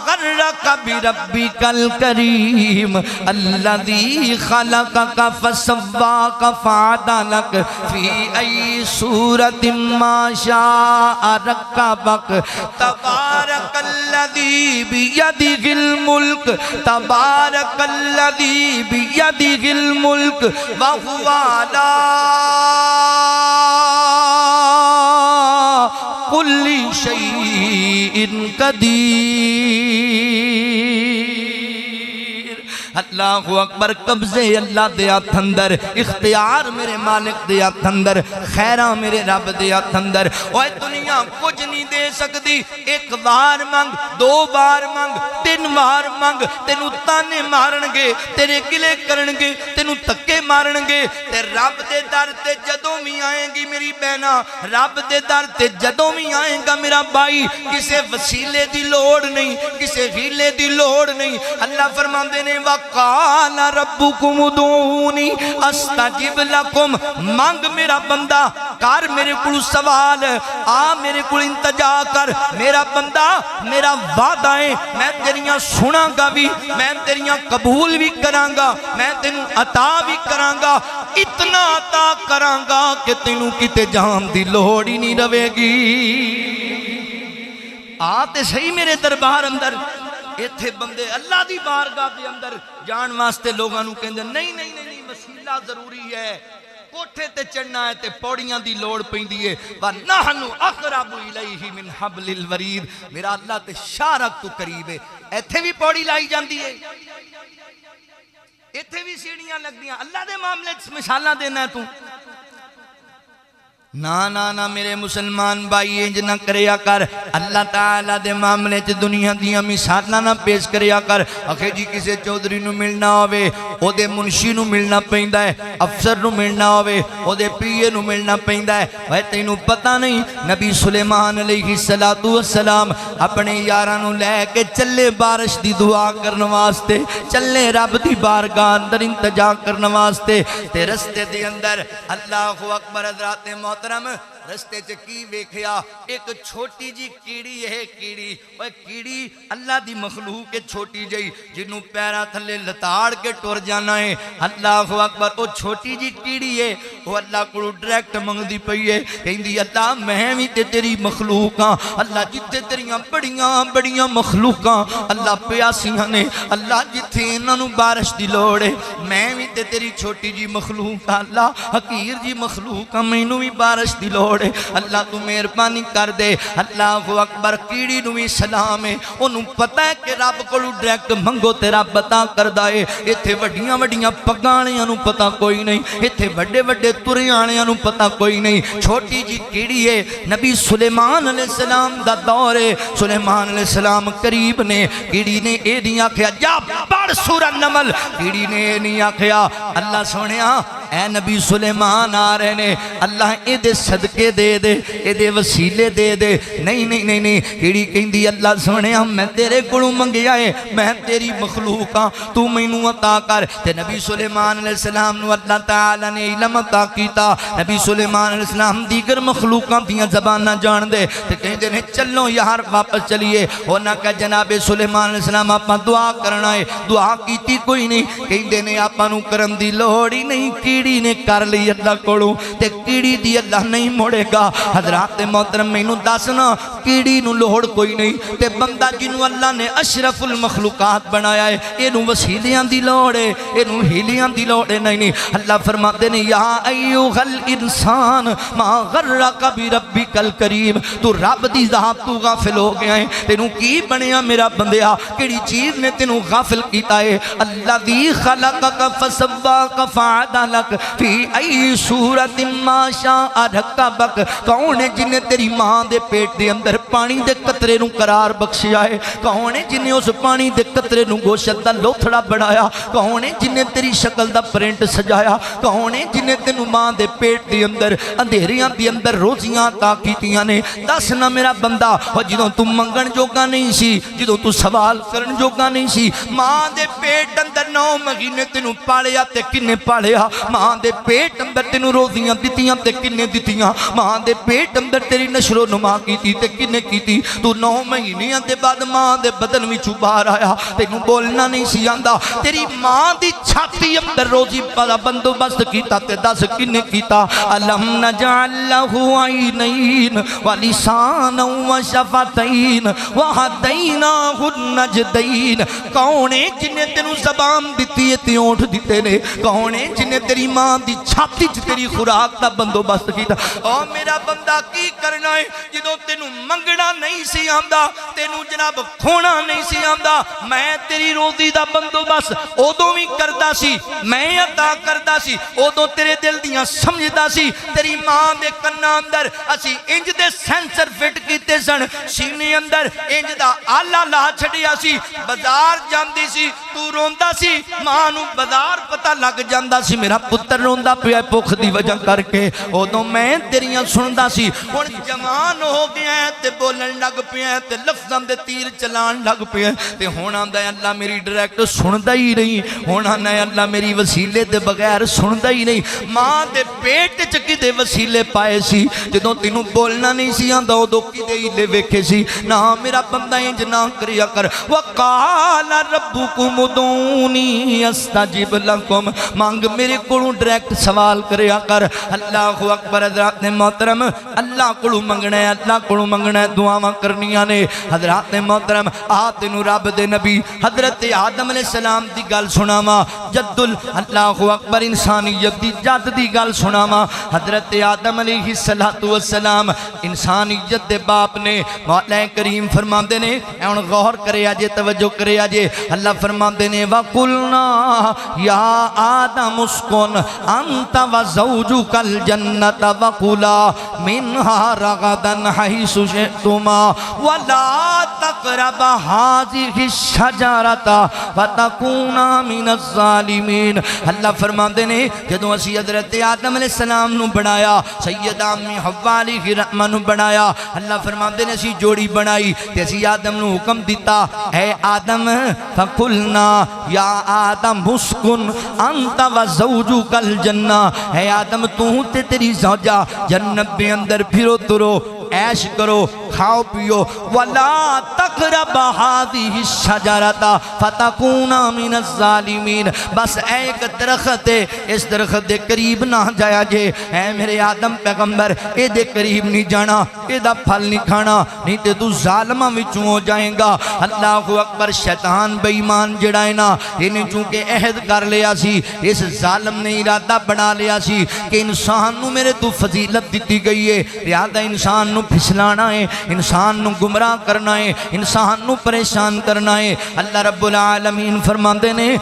غرک بربک الکریم الذی خلقک فسواک فعدلک فی ای صورت ما شاء رکبک تبارک الذی بیدہ الملک تبارک الذی بیدہ الملک وہو علی قدیر۔ اللہ اکبر، قبضے اللہ دے ہاتھ اندر، اختیار میرے مالک دے ہاتھ اندر، خیراں میرے رب دے ہاتھ اندر۔ اوہ دنیا کچھ نہیں دے سکتی، ایک بار منگ، دو بار منگ، تین بار منگ، تینوں تانے مارنگے، تیرے گلے کرنگے، تینوں تکے مارنگے۔ تے رب دے در تے جدوں بھی آئیں گی میری بہنا، رب دے در تے جدوں بھی آئیں گا میرا بھائی، کسے وسیلے دی لوڑ نہیں، کسے ہیلے دی لوڑ نہیں۔ اللہ فرماندے نے وَقَالَ رَبُّكُمُ ادْعُونِي أَسْتَجِبْ لَكُمْ، مانگ میرا بندہ، کر میرے کول سوال، آ میرے کول انتجا کر میرا بندہ، میرا وعدہ ہے میں تیریاں سناں گا بھی، میں تیریاں قبول بھی کراں گا، میں تینوں عطا بھی کراں گا، اتنا عطا کراں گا کہ تینوں کتے جان دی لوڑ ہی نہیں رہے گی۔ آتے صحیح میرے دربار اندر، ایتھے بندے اللہ دی بارگاہ دے اندر جان واسطے لوگاں نوں کہندے نہیں نہیں نہیں وسیلہ ضروری ہے، کوٹھے تے چڑھنا ہے تے پوڑیاں دی لوڑ پیندی ہے۔ وَنَحْنُ أَقْرَبُ إِلَيْهِ مِنْ حَبْلِ الْوَرِيدِ، میرا اللہ تے شارک تو قریب ہے۔ ایتھے بھی پوڑی لائی جاندی ہے، ایتھے بھی سیڑھیاں لگ دیاں، اللہ دے معاملے مثالاں دینا ہے تو نا نا نا میرے مسلمان بھائی انج نہ کریا کر، اللہ تعالیٰ دے معاملے چ دنیا دیاں مثالاں نہ پیش کریا کر۔ آخے جی کسے چودھری نو ملنا ہوئے او دے منشی نو ملنا پیندا ہے، افسر نو ملنا ہوئے او دے پیے نو ملنا پیندا ہے۔ وہ تینوں پتہ نہیں نبی سلیمان علیہ السلام اپنے یاراں نو لے کے چلے بارش دی دعا کرن واسطے، چلے رب دی بارگاہ اندر انتجا کرن واسطے، تے رستے دے اندر اللہ اکبر حضرات محترم رستے چکی ویکھیا ایک چھوٹی جی کیڑی ہے، کیڑی وہ کیڑی اللہ دی مخلوق ہے چھوٹی جی جنوں پیرا تھلے لتاڑ کے ٹور جانا ہے۔ اللہ اکبر، وہ چھوٹی جی کیڑی ہے وہ اللہ کو ڈائریکٹ منگدی پئی ہے، کہندی اللہ میں بھی تے تیری مخلوق ہاں، اللہ جتھے تیریاں بڑیاں بڑیاں مخلوقاں اللہ پیاسیاں نے، اللہ جتھے انہاں نوں بارش دی لوڑ ہے میں بھی تے تیری چھوٹی جی مخلوق ہاں، اللہ حقیر جی مخلوق ہاں مینوں بھی بارش دی لوڑ ہے، اللہ تو مہربانی کر دے۔ اللہ اکبر، کیڑی نو بھی سلام ہے، انہوں پتہ ہے کہ رب کو ڈائریکٹ منگو تے رب عطا کردا ہے۔ ایتھے وڈیاں وڈیاں پگانیاں نو پتہ کوئی نہیں، ایتھے وڈے وڈے تریانیاں نو پتہ کوئی نہیں، چھوٹی جی کیڑی ہے۔ نبی سلیمان علیہ السلام دا دور ہے، سلیمان علیہ السلام قریب نے، کیڑی نے اے نہیں آکھیا جا پڑھ سورہ نمل، کیڑی نے اے نہیں آکھیا اللہ سونیا اے نبی سلیمان آ رہے نے، اللہ اے دے صدقے دے دے، اے دے وسیلے دے دے، نہیں نہیں نہیں نہیں، کیڑی کہندی اللہ سونے میں تیرے کولوں منگیا ہے، میں تیری مخلوق ہاں، تو مینوں عطا کر۔ تے نبی سلیمان علیہ السلام نو اللہ تعالی نے علم عطا کیتا، نبی سلیمان علیہ السلام دیگر مخلوقاں دیاں زباناں جان دے، تے کہندے نے چلو یار واپس چلیے، ہونا کہ جناب سلیمان علیہ السلام آپاں دعا کرنا ہے، دعا کیتی کوئی نہیں، کہندے نے آپاں نو کرن دی لوڑ ہی نہیں، کیڑی نے کر لی اللہ کولوں، تے کیڑی دی اللہ نہیں موڑے گا۔ حضرات محترم مینوں دسنا کیڑی نو لوڑ کوئی نہیں، تے بندہ جنوں اللہ نے اشرف المخلوقات بنایا ہے اینوں وسیلیاں دی لوڑ ہے، اینوں ہیلیاں دی لوڑ ہے، نہیں نہیں۔ اللہ فرماتے نے یا ایھا الانسان ما غرک بربک الکریم، تو رب دی ذات تو غافل ہو گیا ہے، تینوں کی بنیا میرا بندیا، کیڑی چیز نے تینوں غافل کیتا ہے؟ الذی خلقک فسواک فعدلک فی ای صورت ما شاء رکبک، کون ہے جن نے تیری ماں دے پیٹ دے اندر پانی دے قطرے نو قرار بخشیا ہے؟ کون ہے جن نے اس پانی دے قطرے نو گوشت دا لوتھڑا بنایا؟ کون ہے جن نے تیری شکل دا پرنٹ سجایا؟ کون ہے جن نے تینوں ماں دے پیٹ دے اندر اندھیریاں دے اندر روزیاں عطا کیتیاں نے؟ دس نہ میرا بندہ، اور جدوں تو منگن جوگا نہیں سی، جدوں تو سوال کرن جوگا نہیں سی، ماں دے پیٹ اندر 9 مہینے تینوں پالیا تے کنے پالیا؟ ماں دے پیٹ اندر تینوں روزیاں دتیاں تے کنے دتیاں؟ ماں دے پیٹ اندر تیری نشر و نما کیتی تے کنے کیتی؟ تو 9 مہینیاں دے بعد ماں دے بدن وچوں باہر آیا، تینوں بولنا نہیں سی آندا، تیری ماں دی چھاتی اندر روزی دا بندوبست کیتا تے دس کنے کیتا؟ الم نجعل لہ عینین ولسانا وشفتین وہدیناہ النجدین، کون ہے جن نے تینوں زبان دتی ہے تے ہونٹ دتے نے؟ کون ہے جن نے تیری ماں دی چھاتی چ تیری خوراک دا بندوبست کیتا؟ او ہاں میرا بندہ کی کرنا ہے جدوں تینوں منگنا نہیں سی آندا تینوں جناب کھونا نہیں سی آندا میں تیری روزی دا بندوبست ادوں بھی کردا سی میں عطا کردا سی ادوں تیرے دل دیاں سمجھدا سی تیری ماں دے کناں اندر اسی انج دے سینسر فٹ کیتے سن سینے اندر انج دا آلہ لا چھڈیا سی بازار جاندی سی تو روندا سی ماں نو بازار پتہ لگ جاندا سی میرا پتر روندا پیا بھوک دی وجہ کر کے ادوں میں تیریاں سندا سی ہن جوان ہو گیا ہے تے بولن لگ پیا ہے تے لفظاں دے تیر چلان لگ پیا ہے تے ہن آندا ہے اللہ میری ڈائریکٹ سندا ہی نہیں ہن آندا ہے اللہ میری وسیلے دے بغیر سندا ہی نہیں ماں دے پیٹ چ کدے وسیلے پائے سی جدوں تینوں بولنا نہیں سی آندا ادوں کدے ہیلے ویکھے سی نہ میرا بندہ انج نہ کریا کر وقال ربکم ادعونی استجب لکم مانگ میرے کولوں ڈائریکٹ سوال کریا کر اللہ اکبر حضرات محترم اللہ کولوں منگنا ہے اللہ کولوں منگنا ہے دعاواں کرنیاں نے حضرات محترم آ تینوں رب دے نبی حضرت آدم علیہ السلام دی گل سناواں جد اللہ اکبر انسانیت دی جد دی گل سناواں حضرت آدم علیہ السلام انسانیت دے باپ نے مولا کریم فرماندے نے ہن غور کریا جے توجہ کریا جے اللہ فرماندے نے وَقُلْنَا يَا آدَمُ اسْكُنْ أَنْتَ وَزَوْجُكَ الْجَنَّةَ وَكُلَا مِنْهَا رَغَدًا حَيْثُ شِئْتُمَا وَلَا تَقْرَبَا هَٰذِهِ الشَّجَرَةَ فَتَكُونَا مِنَ الظَّالِمِينَ اللہ فرماندے نے جدوں اسی حضرت آدم علیہ السلام نو بنایا سیدہ امی حوا علیہ الرحمہ نو بنایا اللہ فرماندے نے اسی جوڑی بنائی تے اسی آدم نو حکم دیتا اے آدم فَقُلْنَا یا آدم اسْكُنْ أَنْتَ وَزَوْجُكَ الْجَنَّةَ اے آدم تو تے تیری زوجہ جنت کے اندر پھرو ترو عیش کرو کھاؤ پیو وَلَا تَقْرَبَ هَٰذِهِ الشَّجَرَةَ فَتَكُونَا مِنَ الظَّالِمِينَ بس ایک درخت ہے اس درخت دے قریب نہ جایا جے اے میرے آدم پیغمبر اے دے قریب نہیں جانا اے دا پھل نہیں کھانا نہیں تے تو ظالمہ وچوں ہو جائیں گا اللہ اکبر شیطان بے ایمان جڑا ہے نا انہیں چونکہ عہد کر لیا سی اس ظالم نے ارادہ بنا لیا سی کہ انسان نو میرے تو فضیلت دیتی گئی ہے لہذا انسان نو پھسلانا ہے انسان نو گمراہ کرنا ہے انسان نو پریشان کرنا ہے اللہ رب العالمین فرماندے نے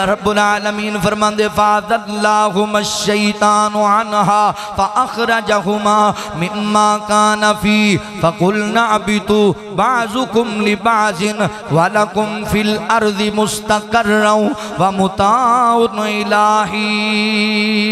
رب العالمین فرماندے فَأَزَلَّاهُمَا الشَّيْطَانُ عَنْهَا فَأَخْرَجَهُمَا مِمَّا كَانَ فِيهِ فَقُلْنَا اهْبِطُوا بَعْضُكُمْ لِبَعْضٍ وَلَكُمْ فِي الْأَرْضِ مُسْتَقَرٌّ وَمَتَاعٌ إِلَىٰ حِینٍ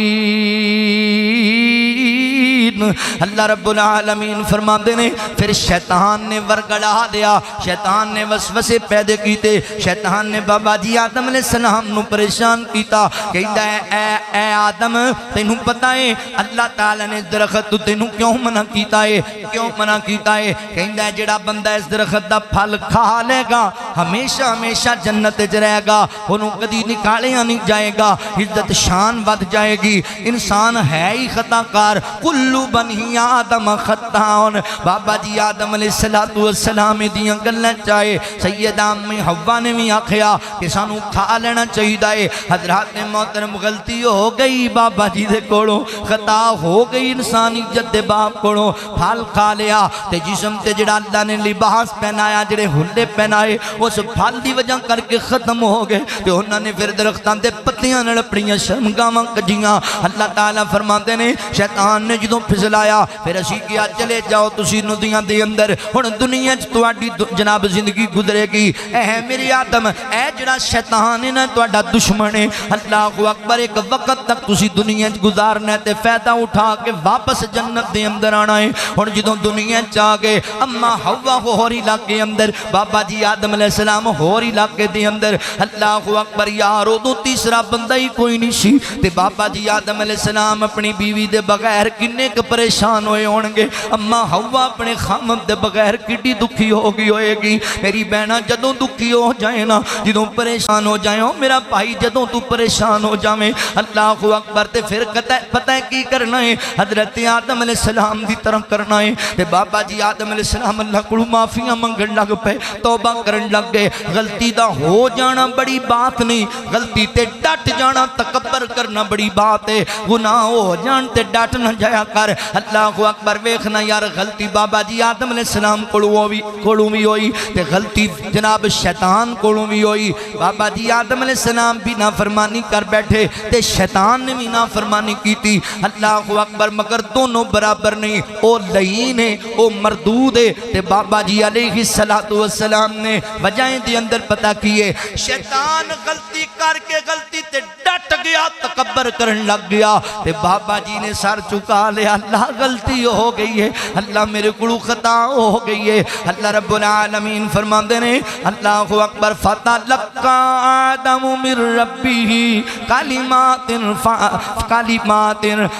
اللہ رب العالمین فرماندے نے پھر شیطان نے ورگڑا دیا شیطان نے وسوسے پیدا کیتے شیطان نے بابا جی آدم علیہ السلام نو پریشان کیتا کہتا ہے اے آدم تینوں پتہ ہے اللہ تعالیٰ نے درخت تو تینوں کیوں منع کیتا ہے کیوں منع کیتا ہے کہتا ہے جڑا بندہ اس درخت دا پھل کھا لے گا ہمیشہ ہمیشہ جنت وچ رہے گا انہوں کدی نکالیا نہیں جائے گا عزت شان ود جائے گی انسان ہے ہی خطا کار کلو بنی آدم خطاؤن بابا جی آدم علیہ السلام دیاں گلیں چاہے سیدہ امی حوا نے بھی آکھیا کہ سانو کھا لینا چاہیے دائے حضرات محترم غلطی ہو گئی بابا جی دے کوڑوں خطا ہو گئی انسانیت دے باپ کوڑوں پھل کھا لیا تے جسم تے جڑا اللہ نے لباس پہنایا جڑے ہلے پہنائے اس پھل دی وجہ کر کے ختم ہو گئے تے انہوں نے پھر درختان دے پتیاں نڑپڑیاں شرمگاواں کجیاں اللہ تعالیٰ فرماتے نے شیطان نے جدوں پھسلایا پھر اسی کیا چلے جاؤ تسی ندیاں دے اندر ہن دنیا تواڈی جناب زندگی گزرے گی اے میری آدم اے جڑا شیطان ہے نا تواڈا دشمن ہے اللہ اکبر ایک وقت تک تسی دنیا گزارنا تے فائدہ اٹھا کے واپس جنت دے اندر آنا ہے ہن جدوں دنیا آ گئے اما حوا ہور علاقے اندر بابا جی آدم علیہ السلام ہور علاقے دے اندر اللہ اکبر یار ادوں تیسرا بندہ ہی کوئی نہیں سی تے بابا جی آدم علیہ السلام اپنی بیوی دے بغیر کنے ک پریشان ہوئے ہون گے اما حوا اپنے خامد دے بغیر کڈی دکھی ہوگی ہوئے گی میری بہنا جدوں دکھی ہو جائے نا جدوں پریشان ہو جائے میرا بھائی جدوں تو پریشان ہو جاویں اللہ اکبر تے پھر پتہ ہے کی کرنا ہے حضرت آدم علیہ السلام دی طرح کرنا ہے تے بابا جی آدم علیہ السلام اللہ کو معافیاں منگن لگ پے توبہ کرن لگ گئے غلطی دا ہو جانا بڑی بات نہیں غلطی تے ڈٹ جانا تکبر کرنا بڑی بات ہے گناہ ہو جان تے ڈٹ نہ جایا کر اللہ اکبر ویکھنا یار غلطی بابا جی آدم علیہ السلام کولوں بھی ہوئی تے غلطی جناب شیطان کولوں بھی ہوئی بابا جی آدم علیہ السلام بھی نافرمانی کر بیٹھے تے شیطان نے بھی نافرمانی کی تھی اللہ اکبر مگر دونوں برابر نہیں او لعین ہے او مردود ہے تے بابا جی علیہ السلام نے وجہیں دی اندر پتہ کیے شیطان غلطی کر کے غلطی تے ڈٹ گیا تکبر کرن لگ گیا تے بابا جی نے سر چکا لیا اللہ غلطی ہو گئی ہے اللہ میرے کڑو خطا ہو گئی ہے اللہ رب العالمین فرماندے نے اللہ اکبر فتلقى آدم من ربه کلمات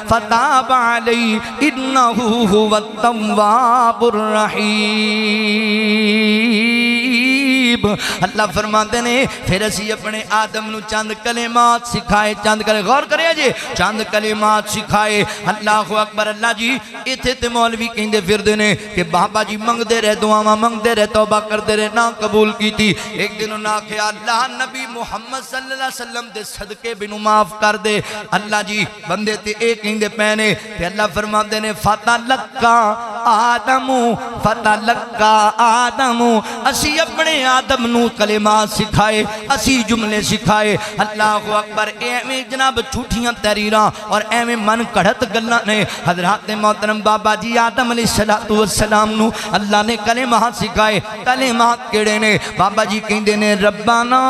فتاب علیہ انہ هو التواب الرحیم اللہ فرماندے نے پھر اسی اپنے آدم نو چند کلمات سکھائے غور کرے جی چند کلمات سکھائے اللہ اکبر اللہ جی ایتھے تے مولوی کہندے پھردے نے کہ بابا جی منگ دے رہے دعاواں منگ دے رہے توبہ کر دے رہے نہ قبول کی تھی ایک دن انہاں کہ اللہ نبی محمد صلی اللہ علیہ وسلم دے صدقے بنو معاف کر دے اللہ جی بندے تے ایک کہندے پہنے تے اللہ فرماندے نے فتلقى آدم اسی اپنے آدم نو کلمات سکھائے اسی جملے سکھائے اللہ اکبر ایویں جناب جھوٹیاں تحریراں اور ایویں من کڑھت گلاں نے حضرات محترم بابا جی آدم علیہ السلام نو اللہ نے کلمات سکھائے کلمات کیڑے نے بابا جی کہندے نے ربنا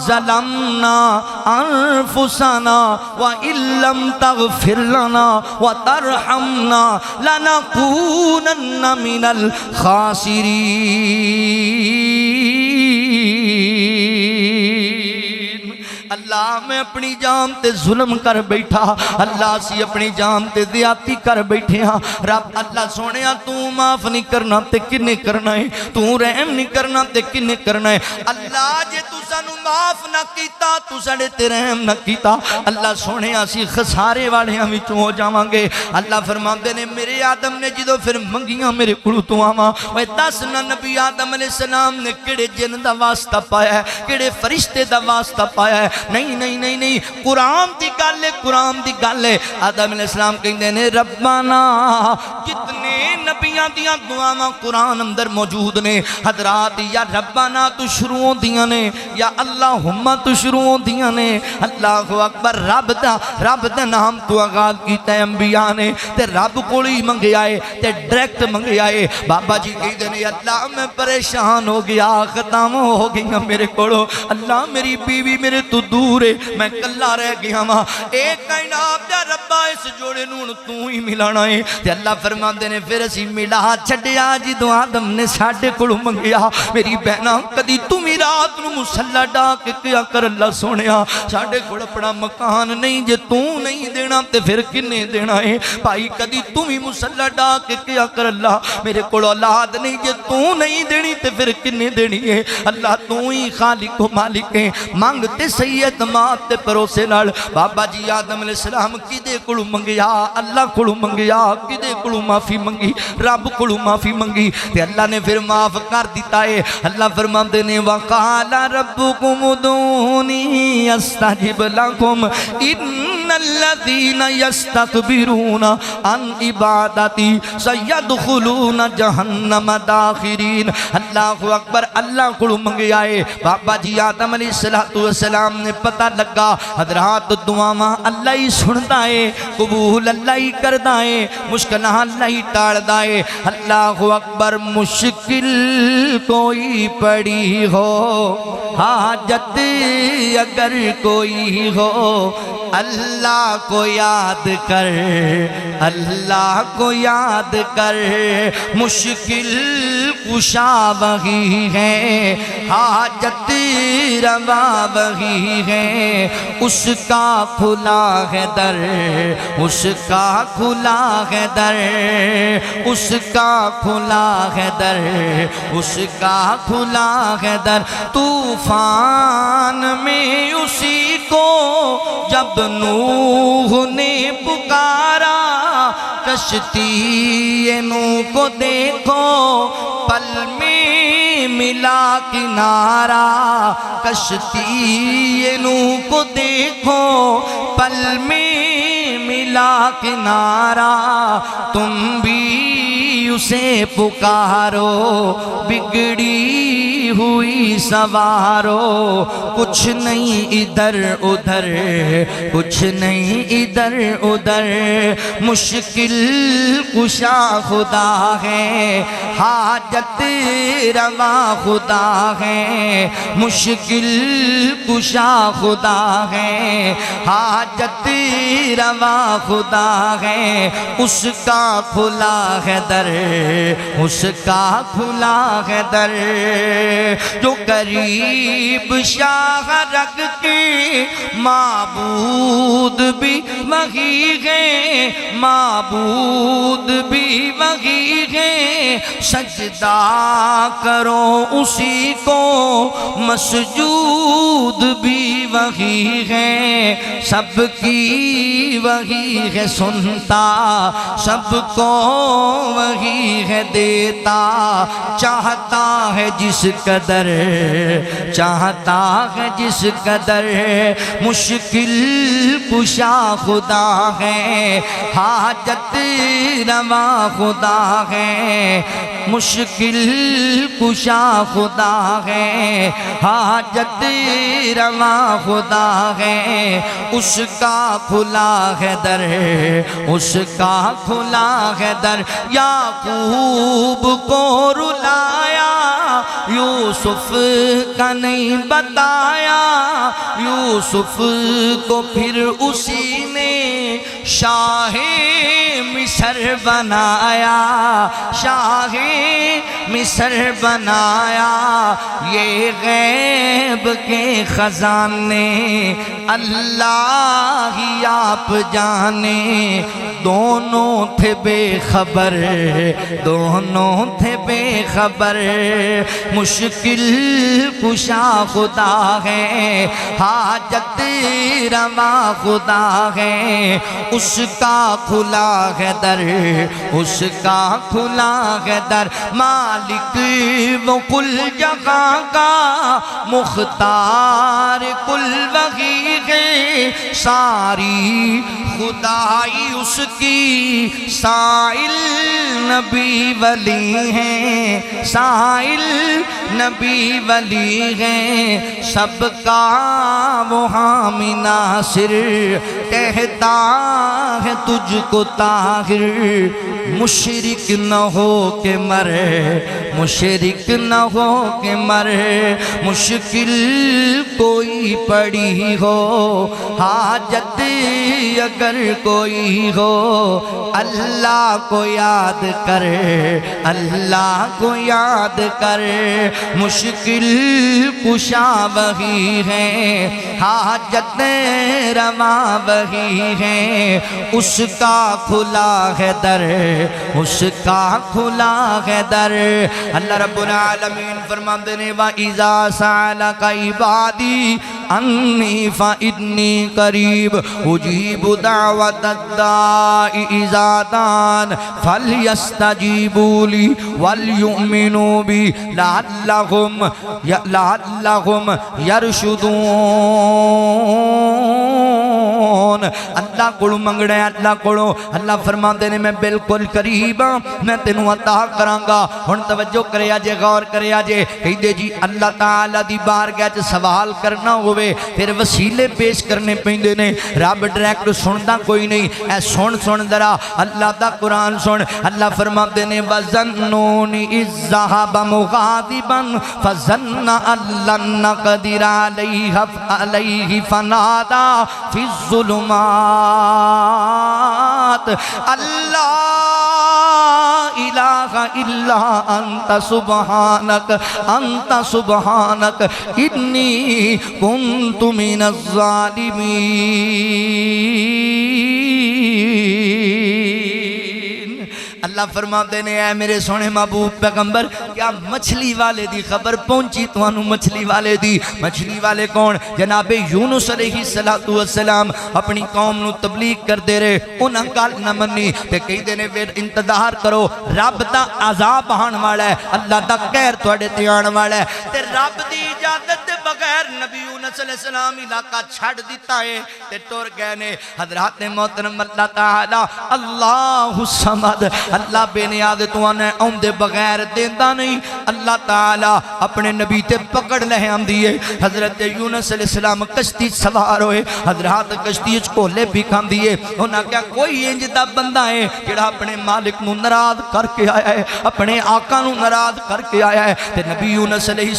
ظلمنا انفسنا وَإِن لَّمْ تَغْفِرْ لَنَا وَتَرْحَمْنَا لَنَكُونَنَّ مِنَ الْخَاسِرِينَ اللہ میں اپنی جان تے ظلم کر بیٹھا اللہ سی اپنی جان تے زیادتی کر بیٹھے ہاں رب اللہ سونیا تو معاف نہیں کرنا تے کنے کرنا ہے تو رحم نہیں کرنا تے کنے کرنا ہے اللہ جے تو سانو معاف نہ کیتا تو ساڑے تے رحم نہ کیتا اللہ سونیا سی خسارے والے ہم وچوں ہو جاواں گے اللہ فرماندے نے میرے آدم نے جدو پھر منگیاں میرے کڑو تو آواں وہ دس نہ نبی آدم علیہ السلام نے کڑے جن دا واسطہ پایا ہے کڑے فرشتے دا واسطہ پایا ہے نہیں قرآن دی گل ہے قرآن دی گل ہے آدم علیہ السلام کہندے نے ربنا کتنے نبیاں دیاں دعاواں قرآن اندر موجود نے حضرات یا ربنا تو شروع دیاں نے یا اللہم تو شروع دیاں نے اللہ اکبر رب دا نام تو آغاز کیتا ہے انبیاء نے تے رب کولی منگے آئے تے ڈریکٹ منگے آئے بابا جی کہندے نے اللہ میں پریشان ہو گیا ختم ہو گیا میرے کولو اللہ میری بیوی میرے تو دور ہے میں کلا رہ گیا ماں ایک کائنات دا ربا اس جوڑے نون تو ہی ملانا ہے تے اللہ فرماندے نے پھر اسی ملا چھڈیا جدوں آدم نے ساڈے کولوں منگیا میری بہنا کدی تو بھی رات نو مصلی ڈا کے کیا کر اللہ سونیا ساڈے کول اپنا مکان نہیں جے تو نہیں دینا تے پھر کنے دینا ہے بھائی کدی تو بھی مصلی ڈا کے کیا کر اللہ میرے کول اولاد نہیں جے تو نہیں دینی تے پھر کنے دینی ہے اللہ تو ہی خالق و مالک ہے مانگ تے صحیح اعتماد تے پروسے نال بابا جی آدم علیہ السلام کدے کولوں منگیا اللہ کولوں منگیا کدے کولوں معافی منگی رب کولوں معافی منگی تے اللہ نے پھر معاف کر دیتا ہے اللہ فرماندے نے وقال ربکم ادعونی استجب لکم ان الذین یستکبرون عن عبادتی سیدخلون جہنم داخرین اللہ اکبر اللہ کولوں منگیا ہے بابا جی آدم علیہ السلام نے پتہ لگا حضرات دعاواں اللہ ہی سنتا ہے قبول اللہ ہی کردا ہے مشکل اللہ ہی ٹالدا ہے اللہ اکبر مشکل کوئی پڑی ہو حاجت اگر کوئی ہو اللہ کو یاد کر اللہ کو یاد کر مشکل کشا وہی ہے حاجت روا وہی ہے اس کا کھلا ہے در اس کا کھلا ہے در اس کا کھلا ہے در اس کا کھلا ہے در طوفان میں اسی کو جب نوح نے پکارا کشتی نوح کو دیکھو پل میں ملا کنارہ کشتی نوح کو دیکھو پل میں ملا کنارہ تم بھی اسے پکارو بگڑی ہوئی سوارو کچھ نہیں ادھر ادھر کچھ نہیں ادھر ادھر مشکل کشا خدا ہے حاجت روا خدا ہے مشکل کشا خدا ہے حاجت روا خدا ہے اس کا کھلا ہے در اس کا کھلا ہے در جو قریب شاہ رگ کے معبود بھی وہی ہے معبود بھی وہی ہے سجدہ کرو اسی کو مسجود بھی وہی ہے سب کی وہی ہے سنتا سب کو وہی ہے دیتا چاہتا ہے جس قدر چاہتا ہے جس قدر مشکل کشا خدا ہے حاجت روا خدا ہے مشکل کشا خدا ہے حاجت روا خدا ہے اس کا کھلا ہے در اس کا کھلا ہے در یعقوب کو رلایا یوسف کا نہیں بتایا یوسف کو پھر اسی نے شاہ مصر بنایا شاہ مصر بنایا یہ غیب کے خزانے اللہ ہی آپ جانے دونوں تھے بے خبر دونوں تھے بے خبر مشکل کشا خدا ہے حاجت روا خدا ہے اس کا کھلا ہے در اس کا کھلا ہے در مالک وہ کل جگہ کا مختار کل وہی ہے ساری خدائی اس کی سائل نبی ولی ہیں سائل نبی ولی ہیں سب کا وہ حامی ناصر کہتا ہے تجھ کو طاہر مشرک نہ ہو کہ مرے مشرک نہ ہو کہ مرے مشکل کوئی پڑی ہو حاجت اگر کوئی ہو اللہ کو یاد کر اللہ کو یاد کر مشکل کشا وہی ہے حاجت روا وہی ہے اس کا کھلا ہے در اس کا کھلا ہے در اللہ رب العالمین فرماتے ہیں وَإِذَا سَأَلَكَ عِبَادِي أَنِّي فَإِنِّي قَرِيبٌ أُجِيبُ دَعْوَةَ الدَّاعِ إِذَا دَعَانِ فَلْيَسْتَجِيبُوا لِي وَلْيُؤْمِنُوا بِي لَعَلَّهُمْ يَرْشُدُونَ اللہ کو منگڑے اللہ کو اللہ فرماتے ہیں میں بالکل قریب ہوں میں تینوں عطا کراں گا ہن توجہ کرے آجے غور کرے آجے کہتے جی اللہ تعالیٰ دی بارگاہ وچ سوال کرنا ہوئے پھر وسیلے پیش کرنے پیندے نے رب ڈائریکٹ سندا کوئی نہیں اے سن ذرا اللہ دا قرآن سن اللہ فرماتے ہیں وَظَنُّونِ إِذ ذَهَبَ مُغَاضِبًا فَظَنَّ أَن لَّن نَّقْدِرَ عَلَيْهِ فَنَادَى فِي الظُّلُمَاتِ اللہ الہ الا انت سبحانک انی کنت من الظالمین اللہ فرماتے ہیں اے میرے سونے محبوب پیغمبر کیا مچھلی والے دی خبر پہنچی تو انہوں مچھلی والے دی مچھلی والے کون جناب یونس علیہ السلام اپنی قوم نو تبلیغ کر دے رہے انہاں گل نہ منی تے کہیں دینے پھر انتظار کرو رب دا عذاب آن والا ہے اللہ دا قہر توڑے تے آن والا ہے تے رب دی اجازت دے بغیر بغیر نبی یونس علیہ السلام علاقہ چھڑ دیتا ہے تے ٹور گئے نے حضرات محترم اللہ تعالی اللہ الصمد اللہ بے نیاز تو آنے اوندے بغیر دیندہ نہیں اللہ تعالی اپنے نبی تے پکڑ لے ہم دیئے حضرت یونس علیہ السلام کشتی سوار ہوئے حضرات کشتی اچ کولے بھی کھان دیئے انہاں کیا کوئی انجدہ بندہ ہے جڑا اپنے مالک نو نراض کر کے آیا ہے اپنے آقا نو نراض کر کے آیا ہے تے نبی یونس علیہ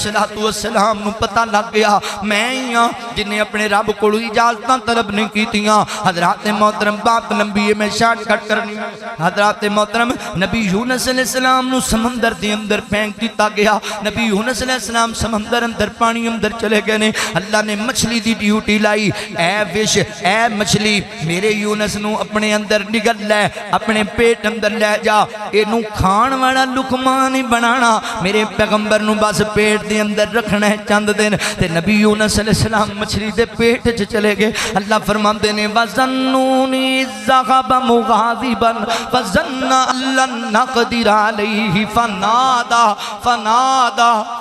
السلام نو پتہ لگ گیا میں ہی ہاں جنہیں اپنے رب کو اجازتاں طلب نہیں کیتیاں حضرات محترم بات لمبی ہے میں شارٹ کٹ کرنی حضرات محترم نبی یونس علیہ السلام نو سمندر دے اندر پھینک دیتا گیا نبی یونس علیہ السلام سمندر اندر پانی اندر چلے گئے نے اللہ نے مچھلی دی ڈیوٹی لائی اے وش اے مچھلی میرے یونس نو اپنے اندر نگل لے اپنے پیٹ اندر لے جا اینو کھان والا لقمان ہی بنانا میرے پیغمبر نو بس پیٹ دے اندر رکھنا ہے چند دن تے نبی یونس علیہ السلام مچھلی دے پیٹ چ چلے گئے اللہ فرماندے نے وَظَنُّونِي ذَهَبَ مُغَاضِبًا فَظَنَّ أَن لَّن نَّقْدِرَ عَلَيْهِ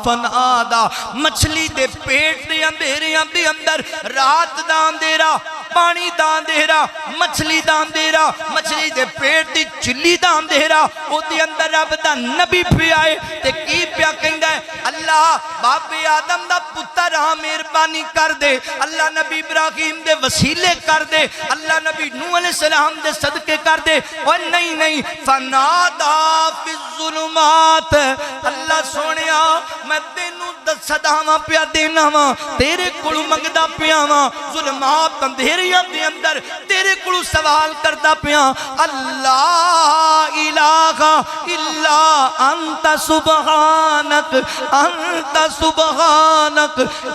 فَنَادَى مچھلی دے پیٹ دے اندر رات دا اندھیرا پانی دا اندھیرا مچھلی دا اندھیرا مچھلی دے پیٹ دی چلی دا اندھیرا او دے اندر رب دا نبی پہ آئے تے کی پیا کہیں گے اللہ باپ آدم دا پتر ہاں مہربانی کر دے اللہ نبی ابراہیم دے وسیلے کر دے اللہ نبی نوح علیہ السلام دے صدقے کر دے اور نہیں فنادا فی الظلمات اللہ سونیا میں تینوں صداواں پیا دینا وا تیرے کولوں منگدا پیا وا ظلمات اندھیریاں دے اندر تیرے کولوں سوال کردا پیا اللہ الہ الا انت سبحانک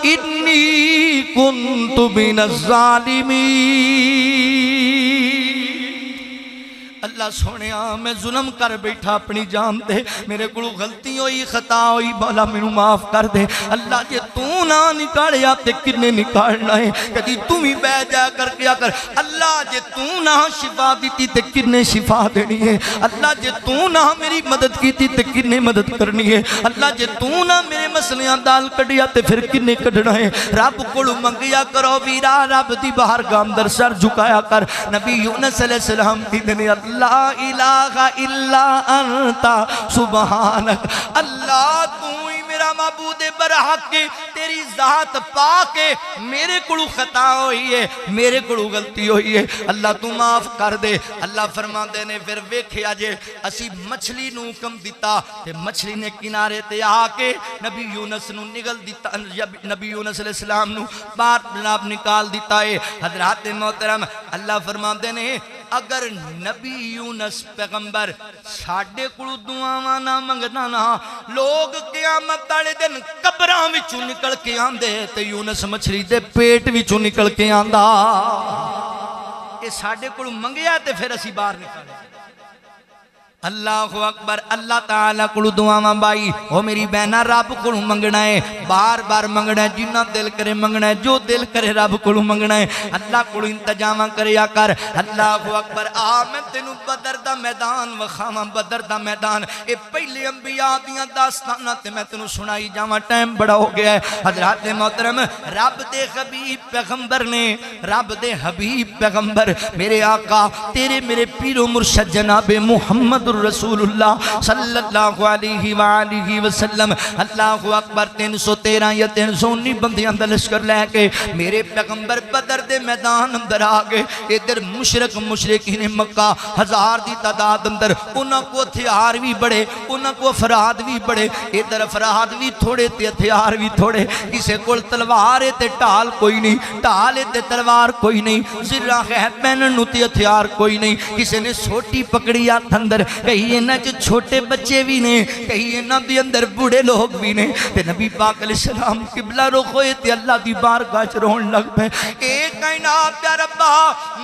انی کنت من الظالمین اللہ سونیا میں ظلم کر بیٹھا اپنی جان دے میرے کو غلطی ہوئی خطا ہوئی مولا مینوں معاف کر دے اللہ جے تو نہ نکالیا تے کنے نکالنا ہے کدی تو ہی بہ جا کر کیا کر اللہ جے تو نہ شفا دیتی تے کنے شفا دینی ہے اللہ جے تو نہ میری مدد کیتی تے کنے مدد کرنی ہے اللہ جے تو نہ میرے مسئلیاں دال کڈیا تے پھر کنے کڈنا ہے رب کول منگیا کرو ویرا رب دی بارگاہ اندر سر جھکایا کر نبی یونس علیہ السلام دی لا الہ الا انت سبحانک اللہ تو ہی میرا معبود برحق کے تیری ذات پاک ہے میرے کڑو خطا ہوئی ہے میرے کڑو غلطی ہوئی ہے اللہ تو معاف کر دے اللہ فرما دے نے پھر ویکھیا جے اسی مچھلی نو حکم دیتا تے مچھلی نے کنارے تے آ کے نبی یونس نو نگل دیتا نبی یونس علیہ السلام نو باہر جناب نکال دیتا ہے حضرات محترم اللہ فرما دے نے اگر نبی یونس پیغمبر ساڑھے کڑو دعاواں نہ منگنا نہ لوگ قیامت والے دن قبراں وچوں نکل کے آندے تے یونس مچھلی دے پیٹ وچوں نکل کے آندا اے ساڑھے کڑو منگیا تے پھر اسی باہر نکالے اللہ اکبر اللہ تعالیٰ کلو دعاواں بائی وہ میری بہنہ رب کلو منگنا ہے بار بار منگنا ہے جنہ دل کرے منگنا ہے جو دل کرے رب کلو منگنا ہے اللہ کلو انتجامہ کرے یا کر اللہ اکبر میں تینو بدر دا میدان وخامہ بدر دا میدان اے پہلے انبیاء دیاں داستانہ تے میں تینو سنائی جاواں ٹائم بڑا ہو گیا ہے حضرات محترم رب دے حبیب پیغمبر نے رب دے حبیب پیغمبر میرے آقا تیرے میرے پیر و مرشد جناب محمد رسول اللہ صلی اللہ علیہ وآلہ وسلم اللہ اکبر 313 یا 319 بندیاں دا لشکر لے کے میرے پیغمبر بدر دے میدان اندر آگے ادھر مشرقین مکہ 1000 دی تعداد اندر انہاں کو ہتھیار بھی بڑے انہاں کو افراد بھی بڑے ادھر افراد بھی تھوڑے تے ہتھیار بھی تھوڑے کسے کول تلوار تے ٹال کوئی نہیں ٹال تے تلوار کوئی نہیں زرہ خیب پہنن تے ہتھیار کوئی نہیں کسے نے سوٹی پکڑی ہاتھ اندر کہیں انہاں جو چھوٹے بچے بھی نے کہیں انہاں دی اندر بوڑھے لوگ بھی نے تے نبی پاک علیہ السلام قبلہ رخ ہوئے تے اللہ دی بارگاہ چ رون لگ پے اے کائنات یا ربا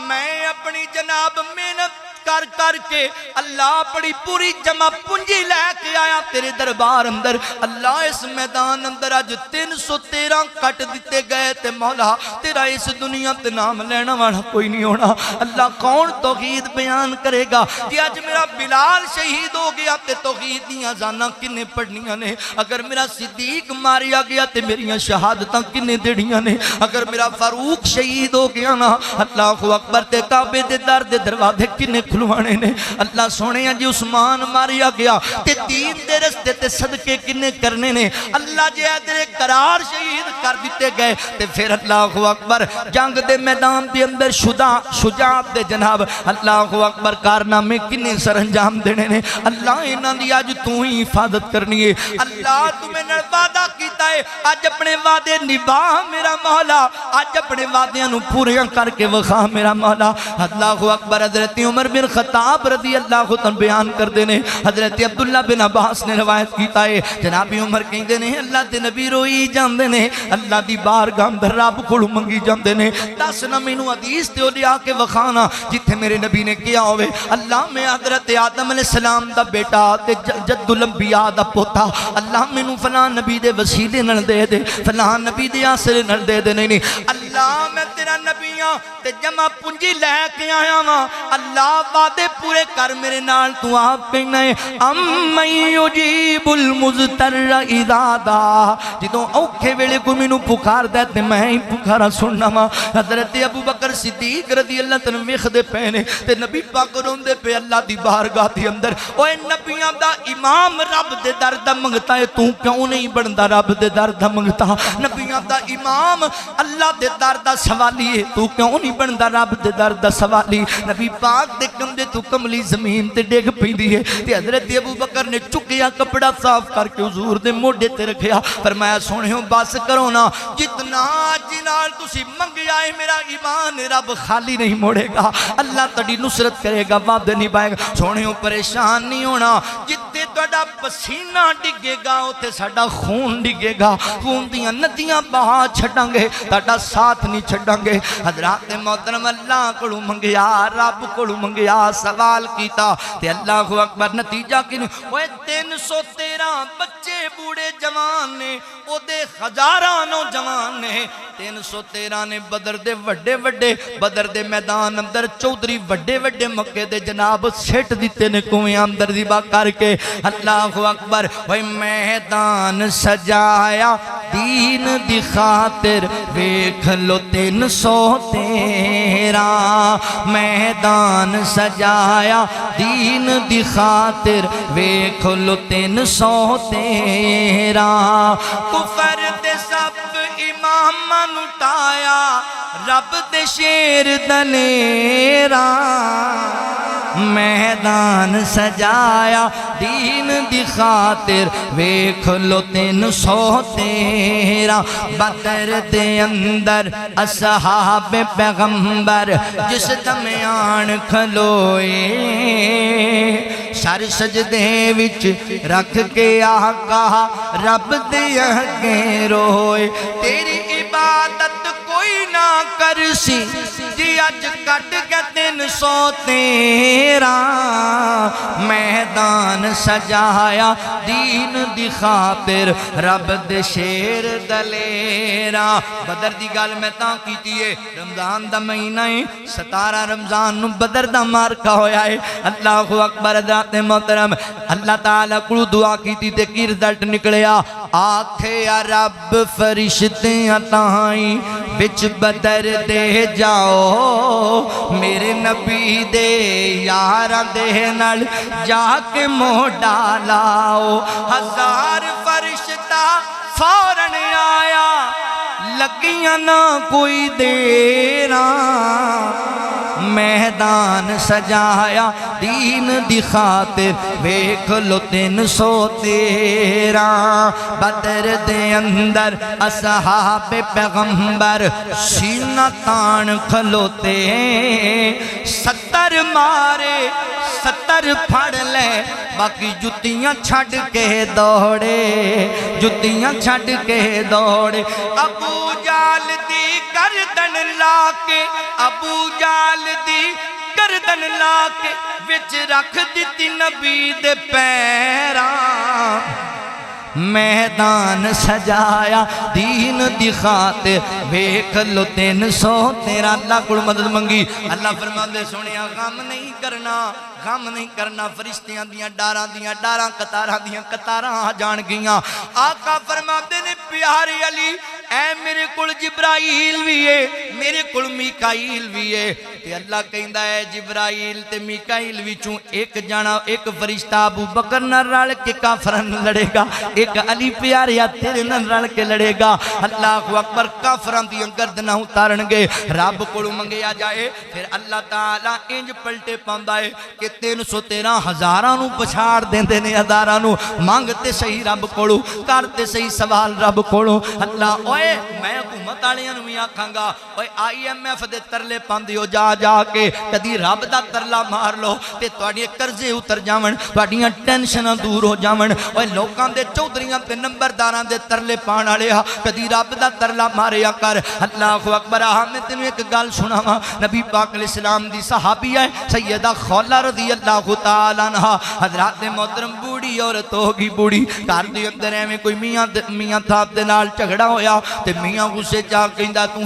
میں اپنی جناب محنت کر کر کے اللہ بڑی پوری جمع پونجی لے کے آیا تیرے دربار اندر اللہ اس میدان اندر آج 313 کٹ دیتے گئے تے مولا تیرا اس دنیا تے نام لینا والا کوئی نہیں ہونا اللہ کون توحید بیان کرے گا کہ آج میرا بلال شہید ہو گیا تے توحید دیاں زانہ کنے پڑھنیاں نے اگر میرا صدیق ماریا گیا تے میریاں شہادتاں کنے دیڑیاں نے اگر میرا فاروق شہید ہو گیا نا اللہ اکبر تے کعبے دے در دے دروازے کنے کھلوانے نے اللہ سونے جی عثمان ماریا گیا تے دین دے رستے تے صدقے کنے کرنے نے اللہ جی تیرے قرار شہید کر دیتے گئے تے پھر اللہ اکبر جنگ دے میدان دے اندر شجاعت دے جناب اللہ اکبر کارنامے کنے سر انجام دینے نے اللہ انہاں دی آج تو ہی حفاظت کرنی ہے اللہ تمہیں نال وعدہ کیتا ہے آج اپنے وعدے نبھا میرا مولا آج اپنے وعدیاں نو پوریاں کر کے وخا میرا مولا اللہ اکبر حضرت عمر بن خطاب رضی اللہ عنہ بیان کر دینے حضرت عبداللہ بن عباس نے روایت کیتا ہے جناب عمر کہیں دینے اللہ تے نبی روئی جان دینے اللہ دی بارگاہ اندر رب کولوں منگی جان دینے دس نہ مینوں حدیث تے لیا کے وکھانا جتھے میرے نبی نے کیا ہوئے اللہ میں حضرت آدم علیہ السلام دا بیٹا تے جد الانبیاء دا پوتا اللہ مینوں فلاں نبی دے وسیلے نال دے دے فلاں نبی دے آسرے نال دے دے نہیں اللہ میں تیرا نبیاں تے جمع پونجی لے کے آیا ہاں اللہ وعدے پورے کر میرے نال تو آپ کہنا ہے امن یجیب المضطر اذا دعا جدوں اوکھے ویلے کوئی مینوں پکار دے تے میں ہی پکارا سننا وا حضرت ابو بکر صدیق رضی اللہ تعالی ویکھدے پے نے تے نبی پاک روندے پے اللہ دی بارگاہ دے اندر اوے نبیاں دا امام رب دے در دا منگتا ہے تو کیوں نہیں بندا رب دے در دا منگتا نبیاں دا امام اللہ دے در دا سوالی ہے تو کیوں نہیں بندا رب دے در دا سوالی نبی پاک دے کمدے تو کملی زمین تے ڈگ پیندی ہے تے حضرت ابو بکر نے چکیا کپڑا صاف کر کے حضور دے موڈے تے رکھیا فرمایا سونےو بس کرو نا جتنا جنال تسی منگیا ہے میرا ایمان رب خالی نہیں موڑے گا اللہ تڑی نصرت کرے گا وعدے نہیں پائے گا سونےو پریشان نہیں ہونا جتے تہاڈا پسینہ ڈگے گا اوتھے ساڈا خون ڈگے گا خون دیاں ندیاں بہا چھڈاں گے تہاڈا ساتھ نہیں چھڈاں گے حضرات محترم اللہ کولوں منگیا رب کولوں منگیا سوال کیتا تے اللہ اکبر نتیجہ کن اوے 313 بچے بوڑھے جوان نے او دے ہزاراں نوجوان نے 313 نے بدر دے وڈے وڈے بدر دے میدان اندر چودھری وڈے وڈے مکے دے جناب سیٹ دیتے نے کوئیں اندر دیبا کر کے اللہ اکبر اوے میدان سجایا دین دی خاطر ویکھ لو 313 میدان سجایا دین دی خاطر ویکھ لو 313 کفر دے سب اماماں نٹایا رب دے شیر دلیرا میدان سجایا دین دی خاطر ویکھ لو 313 بدر دے اندر اصحاب پیغمبر جس دمیان کھلوئے سر سجدے وچ رکھ کے آقا رب دے اگے روئے تیری عبادت کوئی نہ کرسی جی اج کٹ کے 313 میدان سجایا دین دی خاطر رب دے شیر دلیرا بدر دی گل میں تاں کیتی ہے رمضان دا مہینہ ہے 17 رمضان نو بدر دا مارکا ہویا ہے اللہ اکبر ذات محترم اللہ تعالیٰ کو دعا کیتی تے کی رزلٹ نکلیا آکھے یا رب فرشتیاں تائیں بچ بدر دے جاؤ میرے نبی دے یاراں دے نال جا کے موڈا لاؤ 1000 فرشتہ فوراً آیا لگیاں نہ کوئی دیراں میدان سجایا دین دی خاطر ویکھ لو 313 بدر دے اندر اصحاب پیغمبر سینہ تان کھلوتے 70 مارے 70 پھڑ لے باقی جتیاں چھڑ کے دوڑے جتیاں چھڑ کے دوڑے ابو جال دی گردن لا کے ابو جال دی گردن گردن لا کے وچ رکھ دیتی نبی دے پیراں میدان سجایا دین دی خاطر ویکھ لو 313 اللہ کو مدد منگی اللہ فرماندے سونیا غم نہیں کرنا فرشتیاں دیاں ڈاراں قطاراں آ جان گیاں آقا فرماندے نے پیارے علی اے میرے کول جبرائیل بھی ہے میرے کول میکائیل بھی ہے تے اللہ کہندا ہے جبرائیل تے میکائیل وچوں ایک فرشتہ ابو بکر نال رل کے کافراں نال لڑے گا ایک علی پیاریا تیرے نال رل کے لڑے گا اللہ اکبر کافراں دی گردناں اتارن گے رب کولوں منگیا جائے پھر اللہ تعالی انج پلٹے پاوندا ہے کہ 313 ہزاراں نو پچھاڑ دیندے نے ہزاراں نو مانگتے صحیح رب کولوں کرتے صحیح سوال رب کولوں اللہ اوئے میں حکومت والیاں نو بھی آکھاں گا اوئے IMF دے ترلے پاندیو جا کے کدی رب دا ترلا مار لو تے تواڈے قرضے اتر جاون تواڈیاں ٹینشناں دور ہو جاون اوئے لوکاں دے چودھریاں تے نمبرداراں دے ترلے پان والےا کدی رب دا ترلا ماریا کر اللہ اکبر میں تینوں ایک گل سناواں نبی پاک علیہ السلام دی صحابی ہے سیدہ خولہ رضی اللہ تعالی عنہا حضرات محترم بوڑھی عورت ہوگی بوڑھی گھر دے اندر ایویں کوئی میاں صاحب دے نال جھگڑا ہویا تے میاں غصے چا کہندا تو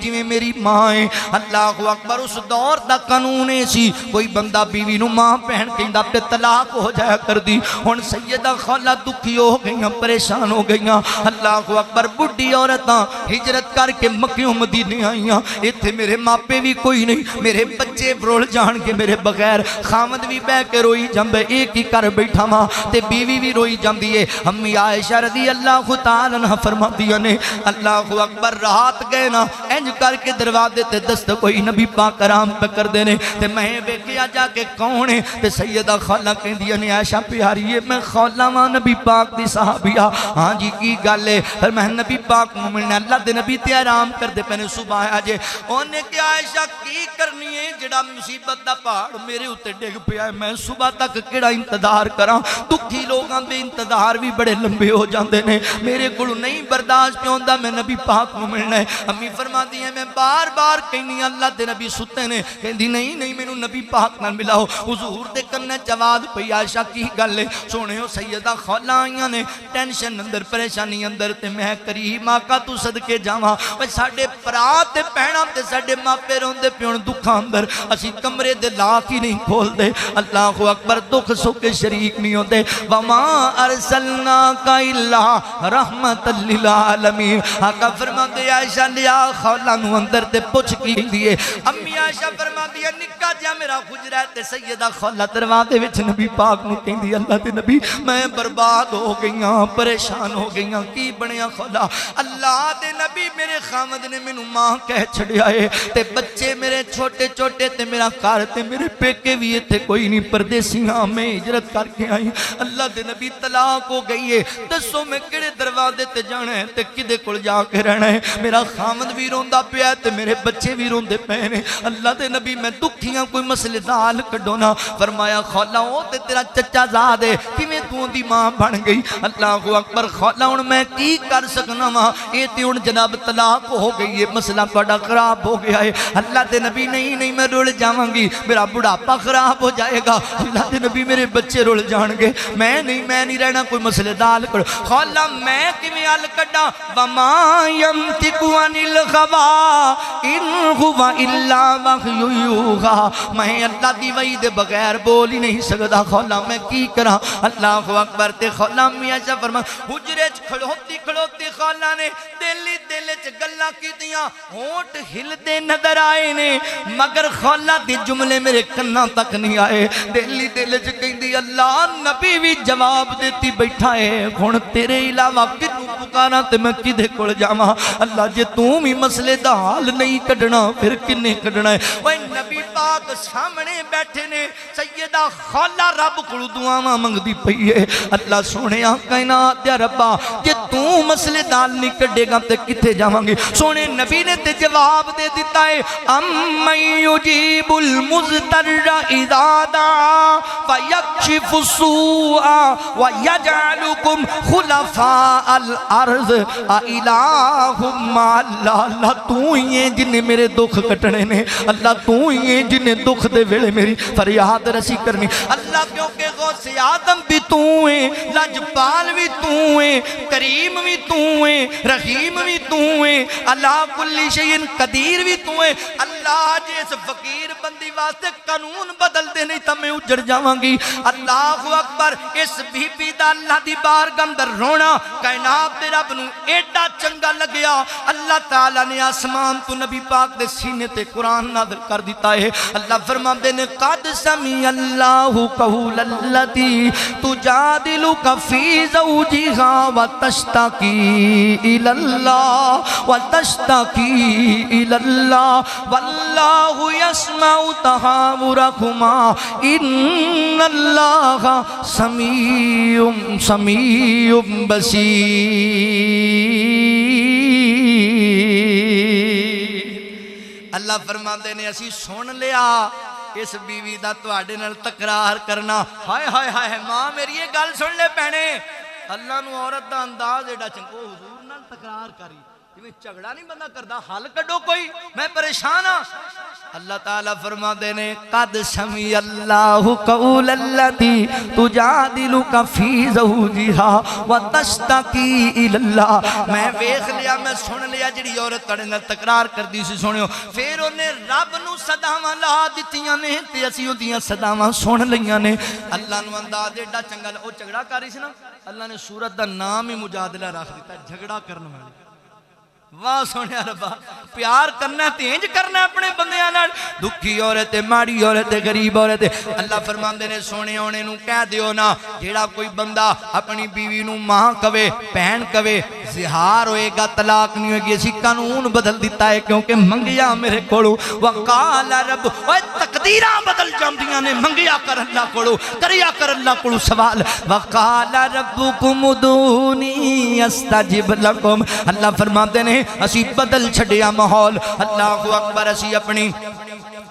جویں میری ماں ہے اللہ اکبر اس دور دا قانون سی کوئی بندہ بیوی نو ماں بہن کہندا تے طلاق ہو جایا کردی ہن سیدہ خولہ دکھی ہو گئیاں پریشان ہو گئیاں اللہ اکبر بڈھی عورتاں ہجرت کر کے مکہ مدینے آئیاں ایتھے میرے ماپے بھی کوئی نہیں میرے بچے رول جان کے میرے بغیر خامد بھی بہ کے روئی جمبے ایک ہی کر بیٹھا ماں تے بیوی بھی روئی جمدی ہے امی عائشہ رضی اللہ تعالی عنہ فرماندیاں نے اللہ اکبر رات گئے نا انج کر کے دروازے تے دست کوئی نبی پاک کرام پہ کر دینے تے میں ویکھیا جا کے کون ہے تے سیدہ خولہ کہندیاں نے عائشہ پیاری ہے میں خولہ ماں نبی پاک دی صحابیہ ہاں جی کی گل ہے پھر میں نبی پاک مومن اللہ دے نبی تے آرام کر دے پہنے صبح آیا جے اونے کہ عائشہ کی کرنی ہے جڑا مصیبت دا پہاڑ میرے اوتے ڈگ پیا ہے میں صبح تک کیڑا انتظار کراں دکھی لوگاں دے انتظار بھی بڑے لمبے ہو جاندے نے میرے کول نہیں برداشت پہ ہوندا میں نبی پاک نو ملنا ہے امی فرماندی ہے میں بار بار کہنی اللہ دے نبی ستے نے کہندی نہیں مینوں نبی پاک نال ملاؤ حضور دے کنے جواب پئی عائشہ کی گل ہے سونےو سیدہ خولہ آئیاں نے ٹینشن اندر پریشانی اندر تے میں کریم آقا تو صدقے جاواں اوے ساڈے پرا تے بہناں تے ساڈے ماپے روندے پیون دکھاں اندر اسی کمرے دے لاک ہی نہیں کھول دے اللہ اکبر دکھ سکھ کے شریک نہیں ہوندے وما ارسلناک الا رحمت للعالمین آقا فرماندے عائشہ لیا خولہ نو اندر تے پوچھ کی دیئے امی عائشہ فرماندی ہے نکا جا میرا خجرہ تے سیدہ خولہ دروازے وچ نبی پاک نو کہندی اللہ تے نبی میں برباد ہو گئیاں پریشان ہو گئیاں کی بنیا خولہ اللہ دے نبی میرے خامد نے مینوں ماں کہہ چھڑیا ہے تے بچے میرے چھوٹے چھوٹے تے میرا گھر تے میرے پیکے بھی ایتھے کوئی نہیں پردیسیاں میں ہجرت کر کے آئی اللہ دے نبی طلاق ہو گئی ہے دسو میں کیڑے دروازے تے جانا ہے تے کدے کول جا کے رہنا ہے میرا خامد بھی روندا پیا تے میرے بچے بھی روندے پے نے اللہ دے نبی میں دکھیاں کوئی مسئلے دا حل کڈو نا فرمایا خولہ او تے تیرا چچا زاد ہے کیویں تو دی ماں بن گئی اللہ اکبر خولہ ہن میں کی کر سکنا وا اے تے ہن جناب طلاق ہو گئی ہے مسئلہ تہاڈا خراب ہو گیا ہے اللہ دے نبی نہیں میں رول جاواں گی میرا بڑھاپا خراب ہو جائے گا اللہ دے نبی میرے بچے رول جان گے میں نہیں رہنا کوئی مسئلے دا حل کرو خولہ میں کیویں حل کڈاں وما ينطق عن الهوى ان هو الا وحی یوحی میں اللہ دی وحی دے بغیر بول ہی نہیں سکدا خولہ میں کی کراں اللہ اکبر تے خولہ میاں شاہ فرما حجرے چ کھڑوتی خولہ نے دل چ گلاں کیتیاں ہونٹ ہلدے نظر آئے نے مگر خولہ دی جملے میرے کناں تک نہیں آئے دل چ کہندی اللہ نبی بھی جواب دیتی بیٹھا ہے ہن تیرے علاوہ کتوں پکاراں تے میں کدے کول جاواں اللہ جے توں بھی مسئلے دا حل نہیں کڈنا پھر کنے کڈنا ہے اوے نبی پاک سامنے بیٹھے نے سیدہ خولہ رب کول دعاواں منگدی پئی ہے اللہ سونیا کائنات دے ربا جے توں مسئلے دا حل نہیں کڈے گا تے کتے جاواں گے سونے نبی نے تے جواب دے دیتا ہے امن یجیب المضطر اذا دعا فیکشف السوء ویجعلکم خلفاء الارض عرض الہم اللہ اللہ تو ہی ہے جن نے میرے دکھ کٹنے نے اللہ تو ہی ہے جن نے دکھ دے ویلے میری فریاد رسی کرنی اللہ کیونکہ غوث آدم بھی تو ہے لجپال بھی تو ہے کریم بھی تو ہے رحیم بھی تو ہے اللہ کل شیء قدیر بھی تو ہے اللہ جس فقیر بندی واسطے قانون بدل دے نہیں تا میں اجڑ جاواں گی اللہ اکبر اس بی بی دا اللہ دی بارگاہ اندر رونا کائنات دے رب نو ایڈا چنگا لگیا اللہ تعالیٰ نے آسمان تو نبی پاک دے سینے تے قرآن نازل کر دیتا ہے اللہ فرماندے نے قد سمی اللہ قول اللتی تجادلک فی زوجہا وتشتکی الاللہ واللہ یسمع تحاورکما ان اللہ سمیع بصیر اللہ فرماندے نے اسی سن لیا اس بیوی دا تواڈے نال تکرار کرنا ہائے ہائے ہائے ماں میری یہ گل سن لے پینے اللہ نو عورت دا انداز ایڈا چنگو حضور نال تکرار کری میں جھگڑا نہیں بندہ کردا حل کڈو کوئی میں پریشان ہاں اللہ تعالیٰ فرما دینے قد سمی اللہ قول اللتی تجادلک فی زوجہا وتشتکی الاللہ میں ویکھ لیا میں سن لیا جڑی عورت تڑے نال تکرار کر دی سی سنیو پھر انہیں رب نو صداواں لا دتیاں نے تے اسی اودیاں صداواں سن لیاں نے اللہ نو انداز ایڈا چنگا او جھگڑا کر رہی سی نا اللہ نے سورت دا نام ہی مجادلہ رکھ دیتا جھگڑا کرنے والی واہ سونے ربا پیار کرنا تینج کرنا اپنے بندیاں نال دکھی عورت ماڑی عورت غریب عورت اللہ فرماندے نے سونے ہونے نو کہہ دیو نا جیڑا کوئی بندہ اپنی بیوی نو ماں کہے بہن کہے زہار ہوئے گا طلاق نہیں ہوئے گی اسی قانون بدل دیتا ہے کیونکہ منگیا میرے کولو وقال رب اوے تقدیراں بدل جاندیاں نے منگیا کر اللہ کولو کریا کر اللہ کولو سوال وقال ربکم ادعونی استجب لکم اللہ فرماتے نے اسی بدل چھڑیا ماحول اللہ اکبر اسی اپنی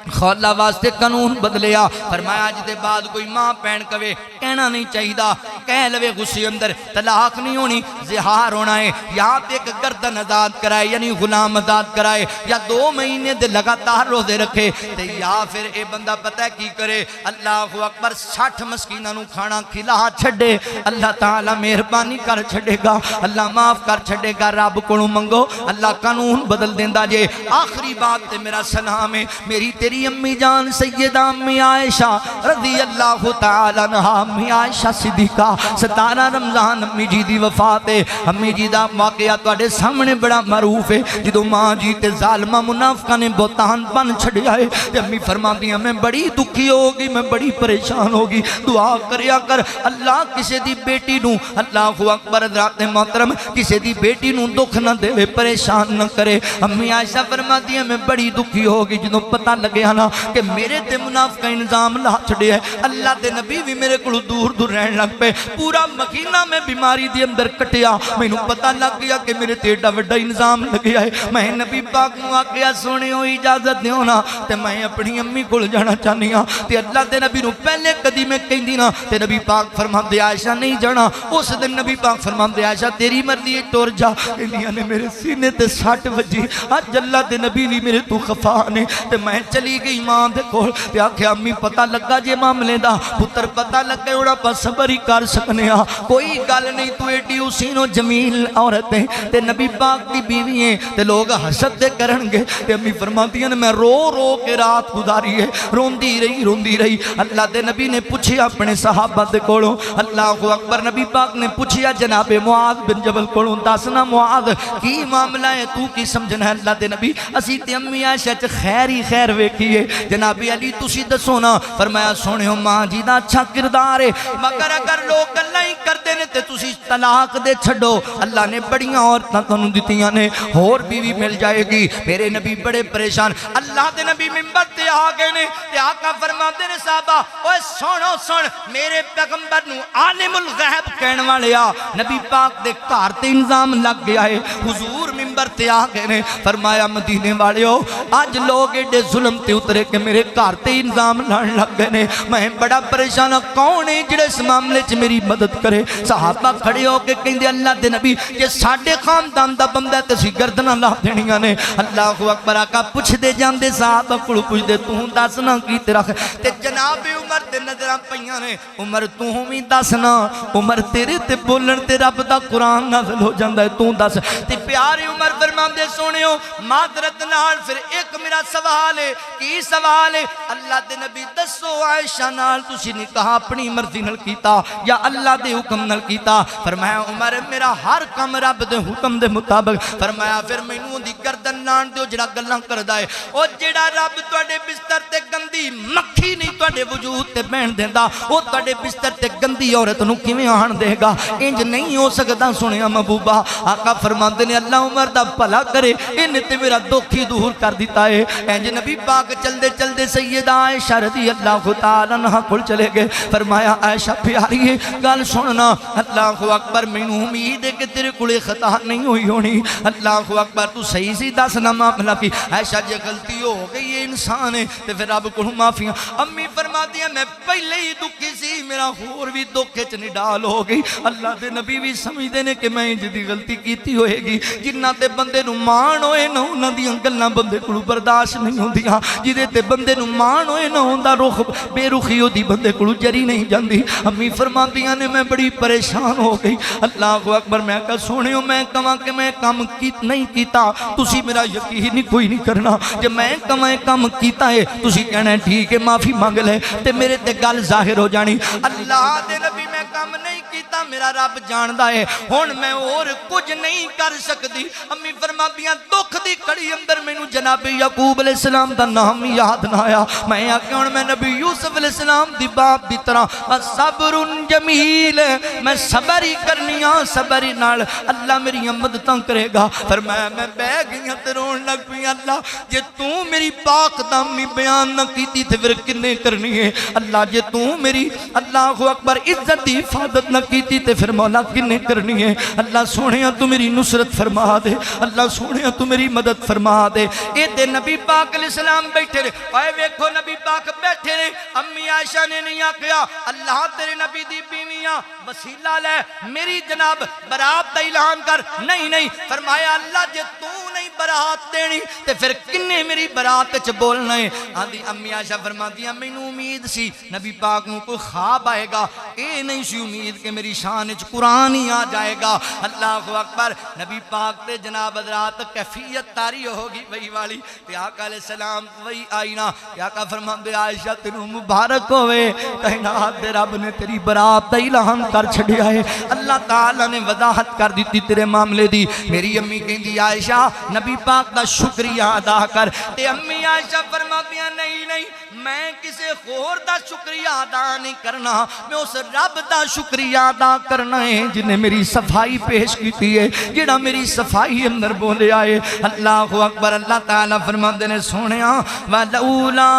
خالہ واسطے قانون بدلیا فرمایا آج دے بعد کوئی ماں پین کہے کہنا نہیں چاہیدہ کہہ لوے غصے اندر طلاق نہیں ہونی زہار ہونا ہے یا ایک گردن آزاد کرائے یعنی غلام آزاد کرائے یا 2 مہینے دے لگاتار روزے رکھے تے یا پھر اے بندہ پتہ کی کرے اللہ اکبر 60 مسکینہ نو کھانا کھلا چھڑے اللہ تعالیٰ مہربانی کر چھڑے گا اللہ معاف کر چھڑے گا رب کو منگو اللہ قانون بدل دیندہ جے آخری بات تے میرا سلام ہے میری تیری امی جان سیدہ امی عائشہ رضی اللہ تعالیٰ عنہ امی عائشہ صدیقہ 17 رمضان امی جی دی وفات ہے امی جی دا واقعہ تواڈے سامنے بڑا معروف ہے جدو ماں جی تے ظالمہ منافقہ نے بہتان بن چھڑیا ہے تے امی فرماتی ہیں میں بڑی دکھی ہوگی میں بڑی پریشان ہوگی دعا کریا کر اللہ کسے دی بیٹی نو اللہ اکبر حضرات محترم کسے دی بیٹی نو دکھ نہ دے پریشان نہ کرے امی عائشہ فرماتی ہیں میں بڑی دکھی ہوگی جدو پتہ لگے نا کہ میرے تے منافقہ انظام لا چھڑے ہے اللہ تے نبی بھی میرے کو دور دور رہن لگ پہ پورا مکینہ میں بیماری دی اندر کٹیا میں نو پتہ لگ گیا کہ میرے تے ایڈا وڈا انظام لگیا ہے میں نبی پاک نو آکیا سونے ہو اجازت دیو نا تے میں اپنی امی کو جانا چاہنی ہاں تے اللہ تے نبی نو پہلے کدی میں کہیں دینا تے نبی پاک فرمان دے عائشہ نہیں جانا اس دن نبی پاک فرمان دے عائشہ تیری مرضی ٹور جا انہیاں نے میرے سینے تے 60 بجی آج اللہ تے نبی لی میرے تو خفانے تے میں چلی گئی ماں دے کول تے آکھیا امی پتہ لگا جے معاملے دا پتر پتہ لگ گئے اوڑا پس صبر ہی کر سکنے ہاں کوئی گل نہیں تو ایڈی حسین و جمیل عورت ہے تے نبی پاک دی بیوی ہیں تے لوگ حسد دے کرن گے تے امی فرماتی ہیں میں رو رو کے رات گزاری ہے روندی رہی اللہ دے نبی نے پوچھیا اپنے صحابہ دے کولوں اللہ اکبر نبی پاک نے پوچھیا جناب معاذ بن جبل کولوں دسنا معاذ کی معاملہ ہے تو کی سمجھنا ہے اللہ دے نبی اسی تے امی عائشہ چ خیر ہی خیر ویکھیے جناب علی تسی دسو نا فرمایا سونے ہو ماں جی دا اچھا کردار ہے مگر اگر لوگ اللہ ہی کرتے نے تے تسی طلاق دے چھڑو اللہ نے بڑیاں عورتاں تانوں دتیاں نے اور بیوی مل جائے گی میرے نبی بڑے پریشان اللہ دے نبی منبر تے آ گئے نے تے آقا فرماتے نے صحابہ اوے سنو سن میرے پیغمبر نو عالم الغیب کہن والے آ نبی پاک دے گھر تے انظام لگ گیا ہے حضور منبر منبر تے آ گئے نے فرمایا مدینے والےو آج لوگ ایڈے ظلم تے اترے کہ میرے گھر تے انضام لان لگ گئے نے میں بڑا پریشان ہاں کون ہے جڑے اس معاملے چ میری مدد کرے صحابہ کھڑے ہو کے کہندے اللہ دے نبی کہ ساڈے خاندان دا بندہ تے سی گردناں لا دینیاں نے اللہ اکبر آقا پوچھ دے جاندے صحابہ کول پوچھ دے تو دسنا کی تیرا تے جناب عمر دے نظراں پیاں نے عمر تو وی دسنا عمر تیرے تے بولن تے رب دا قرآن نازل ہو جاندا ہے تو دس تے پیارے عمر فرماندے سونیو معذرت نال پھر ایک میرا سوال ہے کی سوال ہے اللہ دے نبی دسو عائشہ نال تسی نکاح اپنی مرضی نال کیتا یا اللہ دے حکم نال کیتا فرمایا عمر میرا ہر کم رب دے حکم دے مطابق فرمایا پھر مینوں دی گردن لان دیو جڑا گلاں کردا ہے او جڑا رب تواڈے بستر تے گندی مکھی نہیں تواڈے وجود تے بہن دیندا او تواڈے بستر تے گندی عورت نوں کیویں آن دے گا انج نہیں ہو سکدا سنیا محبوبہ آقا فرماندے نے اللہ عمر دا بھلا کرے ان تے میرا دکھ ہی دور کر دیتا ہے انج نبی پاک چلدے چلدے سیدہ عائشہ رضی اللہ تعالی عنہا کول چلے گئے فرمایا عائشہ پیاری ہے گل سننا اللہ اکبر مینوں امید ہے کہ تیرے کولے خطا نہیں ہوئی ہونی اللہ اکبر تو صحیح سی دسنا معاملہ کی عائشہ جے غلطی ہو گئی ہے انسان ہے تے پھر رب کولوں معافیاں امی فرماتی ہیں میں پہلے ہی دکھی سی میرا ہور بھی دکھ وچ نڈال ہو گئی اللہ دے نبی بھی سمجھدے نے کہ میں جدی غلطی کیتی ہوئے گی جنہ تے بندے نو مان ہوئے نہ انہاں دیاں گلاں بندے کولوں برداشت نہیں ہوندیاں جدے تے بندے نو مان ہوئے نہ ہوندا رخ بے رخی ہوندی بندے کولوں جری نہیں جاندی امی فرماندیاں نے میں بڑی پریشان ہو گئی اللہ اکبر میں کہا سونیو میں کہاں کہ میں کام نہیں کیتا تسی میرا یقین کوئی نہیں کرنا جب میں کام کیتا ہے تسی کہنا ہے ٹھیک ہے معافی مانگ لے تے میرے تے گل ظاہر ہو جانی اللہ دے نبی میں کام نہیں کیتا میرا رب جاندا ہے ہن میں اور کچھ نہیں کر سکتی امی فرماندیاں دکھ دی کڑی اندر مینوں جناب یعقوب علیہ السلام دا نام یاد نہ آیا میں آکھیا ہن میں نبی یوسف علیہ السلام دی باپ دی طرح صبر جمیل میں صبر ہی کرنی ہاں صبر ہی نال اللہ میری مدداں کرے گا فرمایا میں بہ گئی تے رون لگ پئی اللہ جے تو میری پاک دامی بیان نہ کیتی تے پھر کنے کرنی ہے اللہ جے تو میری اللہ اکبر عزت دی حفاظت نہ کیتی تے پھر مولا کنے کرنی ہے اللہ سونیا تو میری نصرت فرما دے اللہ سونیا تو میری مدد فرما دے اے تے نبی پاک علیہ السلام بیٹھے رہے اے ویکھو نبی پاک بیٹھے رہے امی عائشہ نے نہیں آکھیا اللہ تیرے نبی دی بیویاں وسیلہ لے میری جناب برات دا اعلان کر نہیں فرمایا اللہ جے تو نہیں برات دینی تے پھر کنے میری برات وچ بولنا ہے آندی امی عائشہ فرماندیاں مینوں امید سی نبی پاک نوں کوئی خواب آئے گا اے نہیں سی امید کہ میری شان وچ قرآن ہی آ جائے گا اللہ اکبر نبی پاک تے جناب حضرات کیفیت تاری ہوگی وہی والی تے آقا علیہ السلام وہی آئی نا تے آقا فرماندے عائشہ تینوں مبارک ہوئے کائنات دے رب نے تیری برات دا اعلان کر چھڈیا ہے اللہ تعالی نے وضاحت کر دیتی تیرے معاملے دی میری امی کہندی عائشہ نبی پاک دا شکریہ ادا کر تے امی عائشہ فرماندیاں نہیں میں کسے خور دا شکریہ ادا نہیں کرنا میں اس رب دا شکریہ ادا کرنا ہے جنہیں میری صفائی پیش کیتی ہے جڑا میری صفائی اندر بولے آئے اللہ اکبر اللہ تعالیٰ فرماندے نے سونیا وَلَوْلَا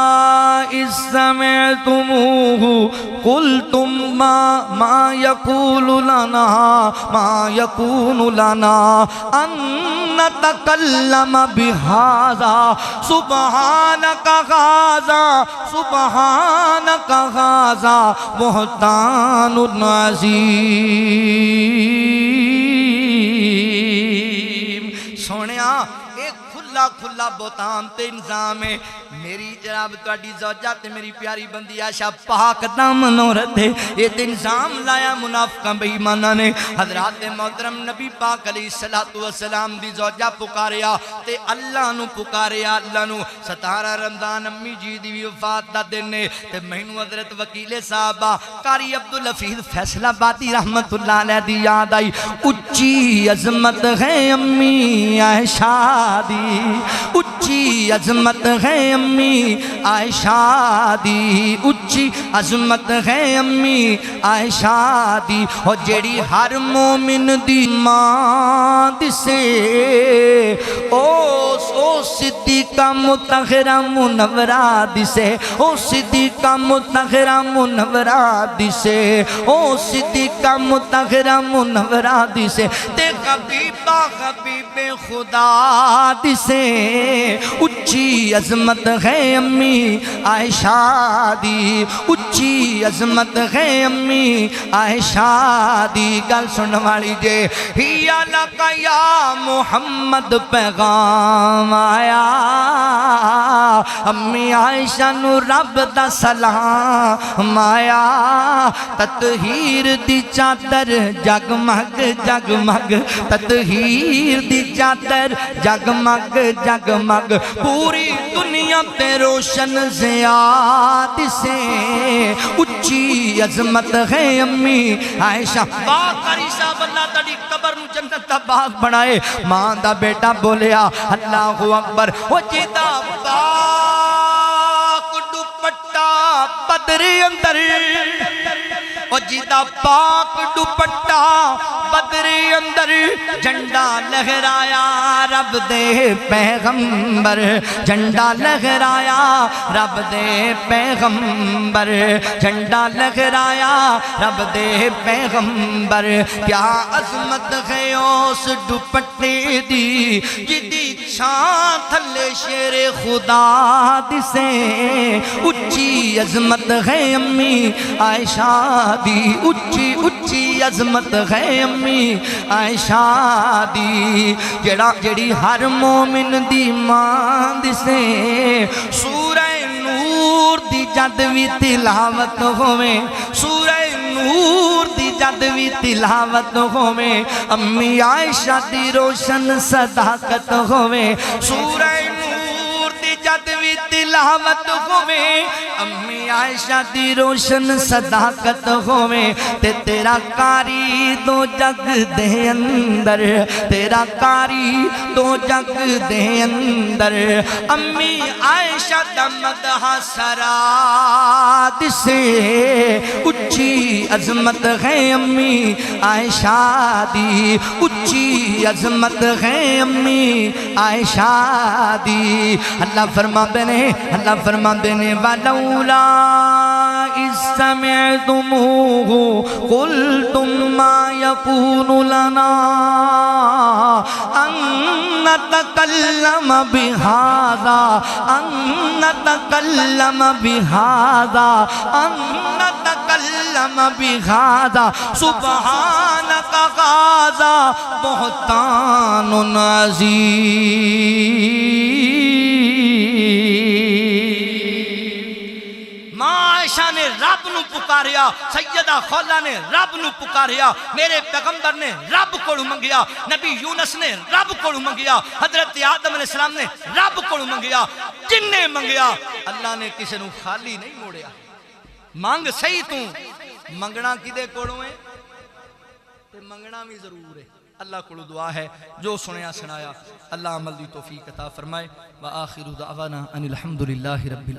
إِذْ سَمِعْتُمُوهُ قُلْتُمْ مَا يَقُولُ لَنَا أَن نَتَكَلَّمَ بِهَذَا سبحانك هذا بهتان عظیم سونیا ایک کھلا بہتان تے انظام ہے میری جناب تواڈی زوجہ تے میری پیاری بندی عائشہ پاک دامن عورت ہے یہ تے انظام لایا منافقاں بے ایماناں نے حضرات محترم نبی پاک علیہ السلام دی زوجہ پکاریا تے اللہ نو پکاریا اللہ نو 17 رمضان امی جی دی وفات دا دن نے تے مینوں حضرت وکیل صاحبہ قاری عبدالحفیظ فیصلہ آبادی رحمت اللہ علیہ دی یاد آئی اچھی عظمت ہے امی عائشہ دی اچھی اچھی عظمت ہے امی عائشہ دی، اچھی عظمت ہے امی عائشہ دی، اور جیڑی ہر مومن دی ماں دسے او صدیقہ مطہرہ منورہ دسے، او صدیقہ مطہرہ منورہ دسے، او صدیقہ مطہرہ منورہ دسے، تے حبیبہ حبیب خدا دسے، اچھی عظمت ہے امی عائشہ دی، اچھی عظمت ہے امی عائشہ دی۔ گل سن والی جے، یا لکا یا محمد پیغام آیا، امی عائشہ نو رب دا سلام آیا، تطہیر دی چادر جگمگ جگمگ، تطہیر دی چادر جگمگ جگمگ، پوری دنیا تے روشن زیاد سے، اچھی عظمت ہے امی عائشہ۔ باغ قاری صاحب اللہ تڑی قبر نو جنت دا باغ بنائے، ماں دا بیٹا بولیا اللہ اکبر، وہ جیدہ پاک دوپٹا بدر اندر، وہ جیدہ پاک دوپٹا بدر اندر، جھنڈا لہرایا رب دے پیغمبر، جھنڈا لہرایا رب دے پیغمبر، جھنڈا لہرایا رب دے پیغمبر۔ کیا عظمت ہے اس دوپٹے دی، جدی چھان تھلے شیر خدا دسے، اچھی عظمت ہے امی عائشہ دی، اچھی اچھی عظمت ہے امی عائشہ دی، جڑی ہر مومن دی ماں دسے، سورہ نور دی جد وی تلاوت ہوئے، سورہ نور دی جد وی تلاوت ہوئے، امی عائشہ دی روشن صداقت ہوئے، سورہ نور دی جد وی تلاوت ہوئے، امی عائشہ دی روشن صداقت ہوئے، تے تیرا کاری دو جگ دے اندر، تیرا کاری دو جگ دے اندر، امی عائشہ دا مدح سراد سے، اچھی عظمت ہے امی عائشہ دی، اچھی عظمت ہے امی عائشہ دی۔ اللہ فرماتے نے، اللہ فرماتے نے وَلَوْلَا إِذْ سَمِعْتُمُوهُ قُلْتُمْ مَا يَكُونُ لَنَا أَن نَتَكَلَّمَ بِهَذَا أَن نَتَكَلَّمَ بِهَذَا أَن نَتَكَلَّمَ بِهَذَا سُبْحَانَكَ هَذَا بُهْتَانٌ عَظِيمٌ۔ عائشہ نے رب نو پکاریا، سیدہ خولا نے رب نو پکاریا، میرے پیغمبر نے رب کو منگیا، نبی یونس نے رب کو منگیا، حضرت آدم علیہ السلام نے رب کو منگیا، جن نے منگیا اللہ نے کسی نو خالی نہیں موڑیا۔ مانگ صحیح تو منگنا کدے کوڑوں ہے تے منگنا بھی ضرور ہے۔ اللہ کو دعا ہے جو سنیا سنایا، اللہ عمل دی توفیق عطا فرمائے۔ وآخر دعوانا ان الحمدللہ رب العالمین۔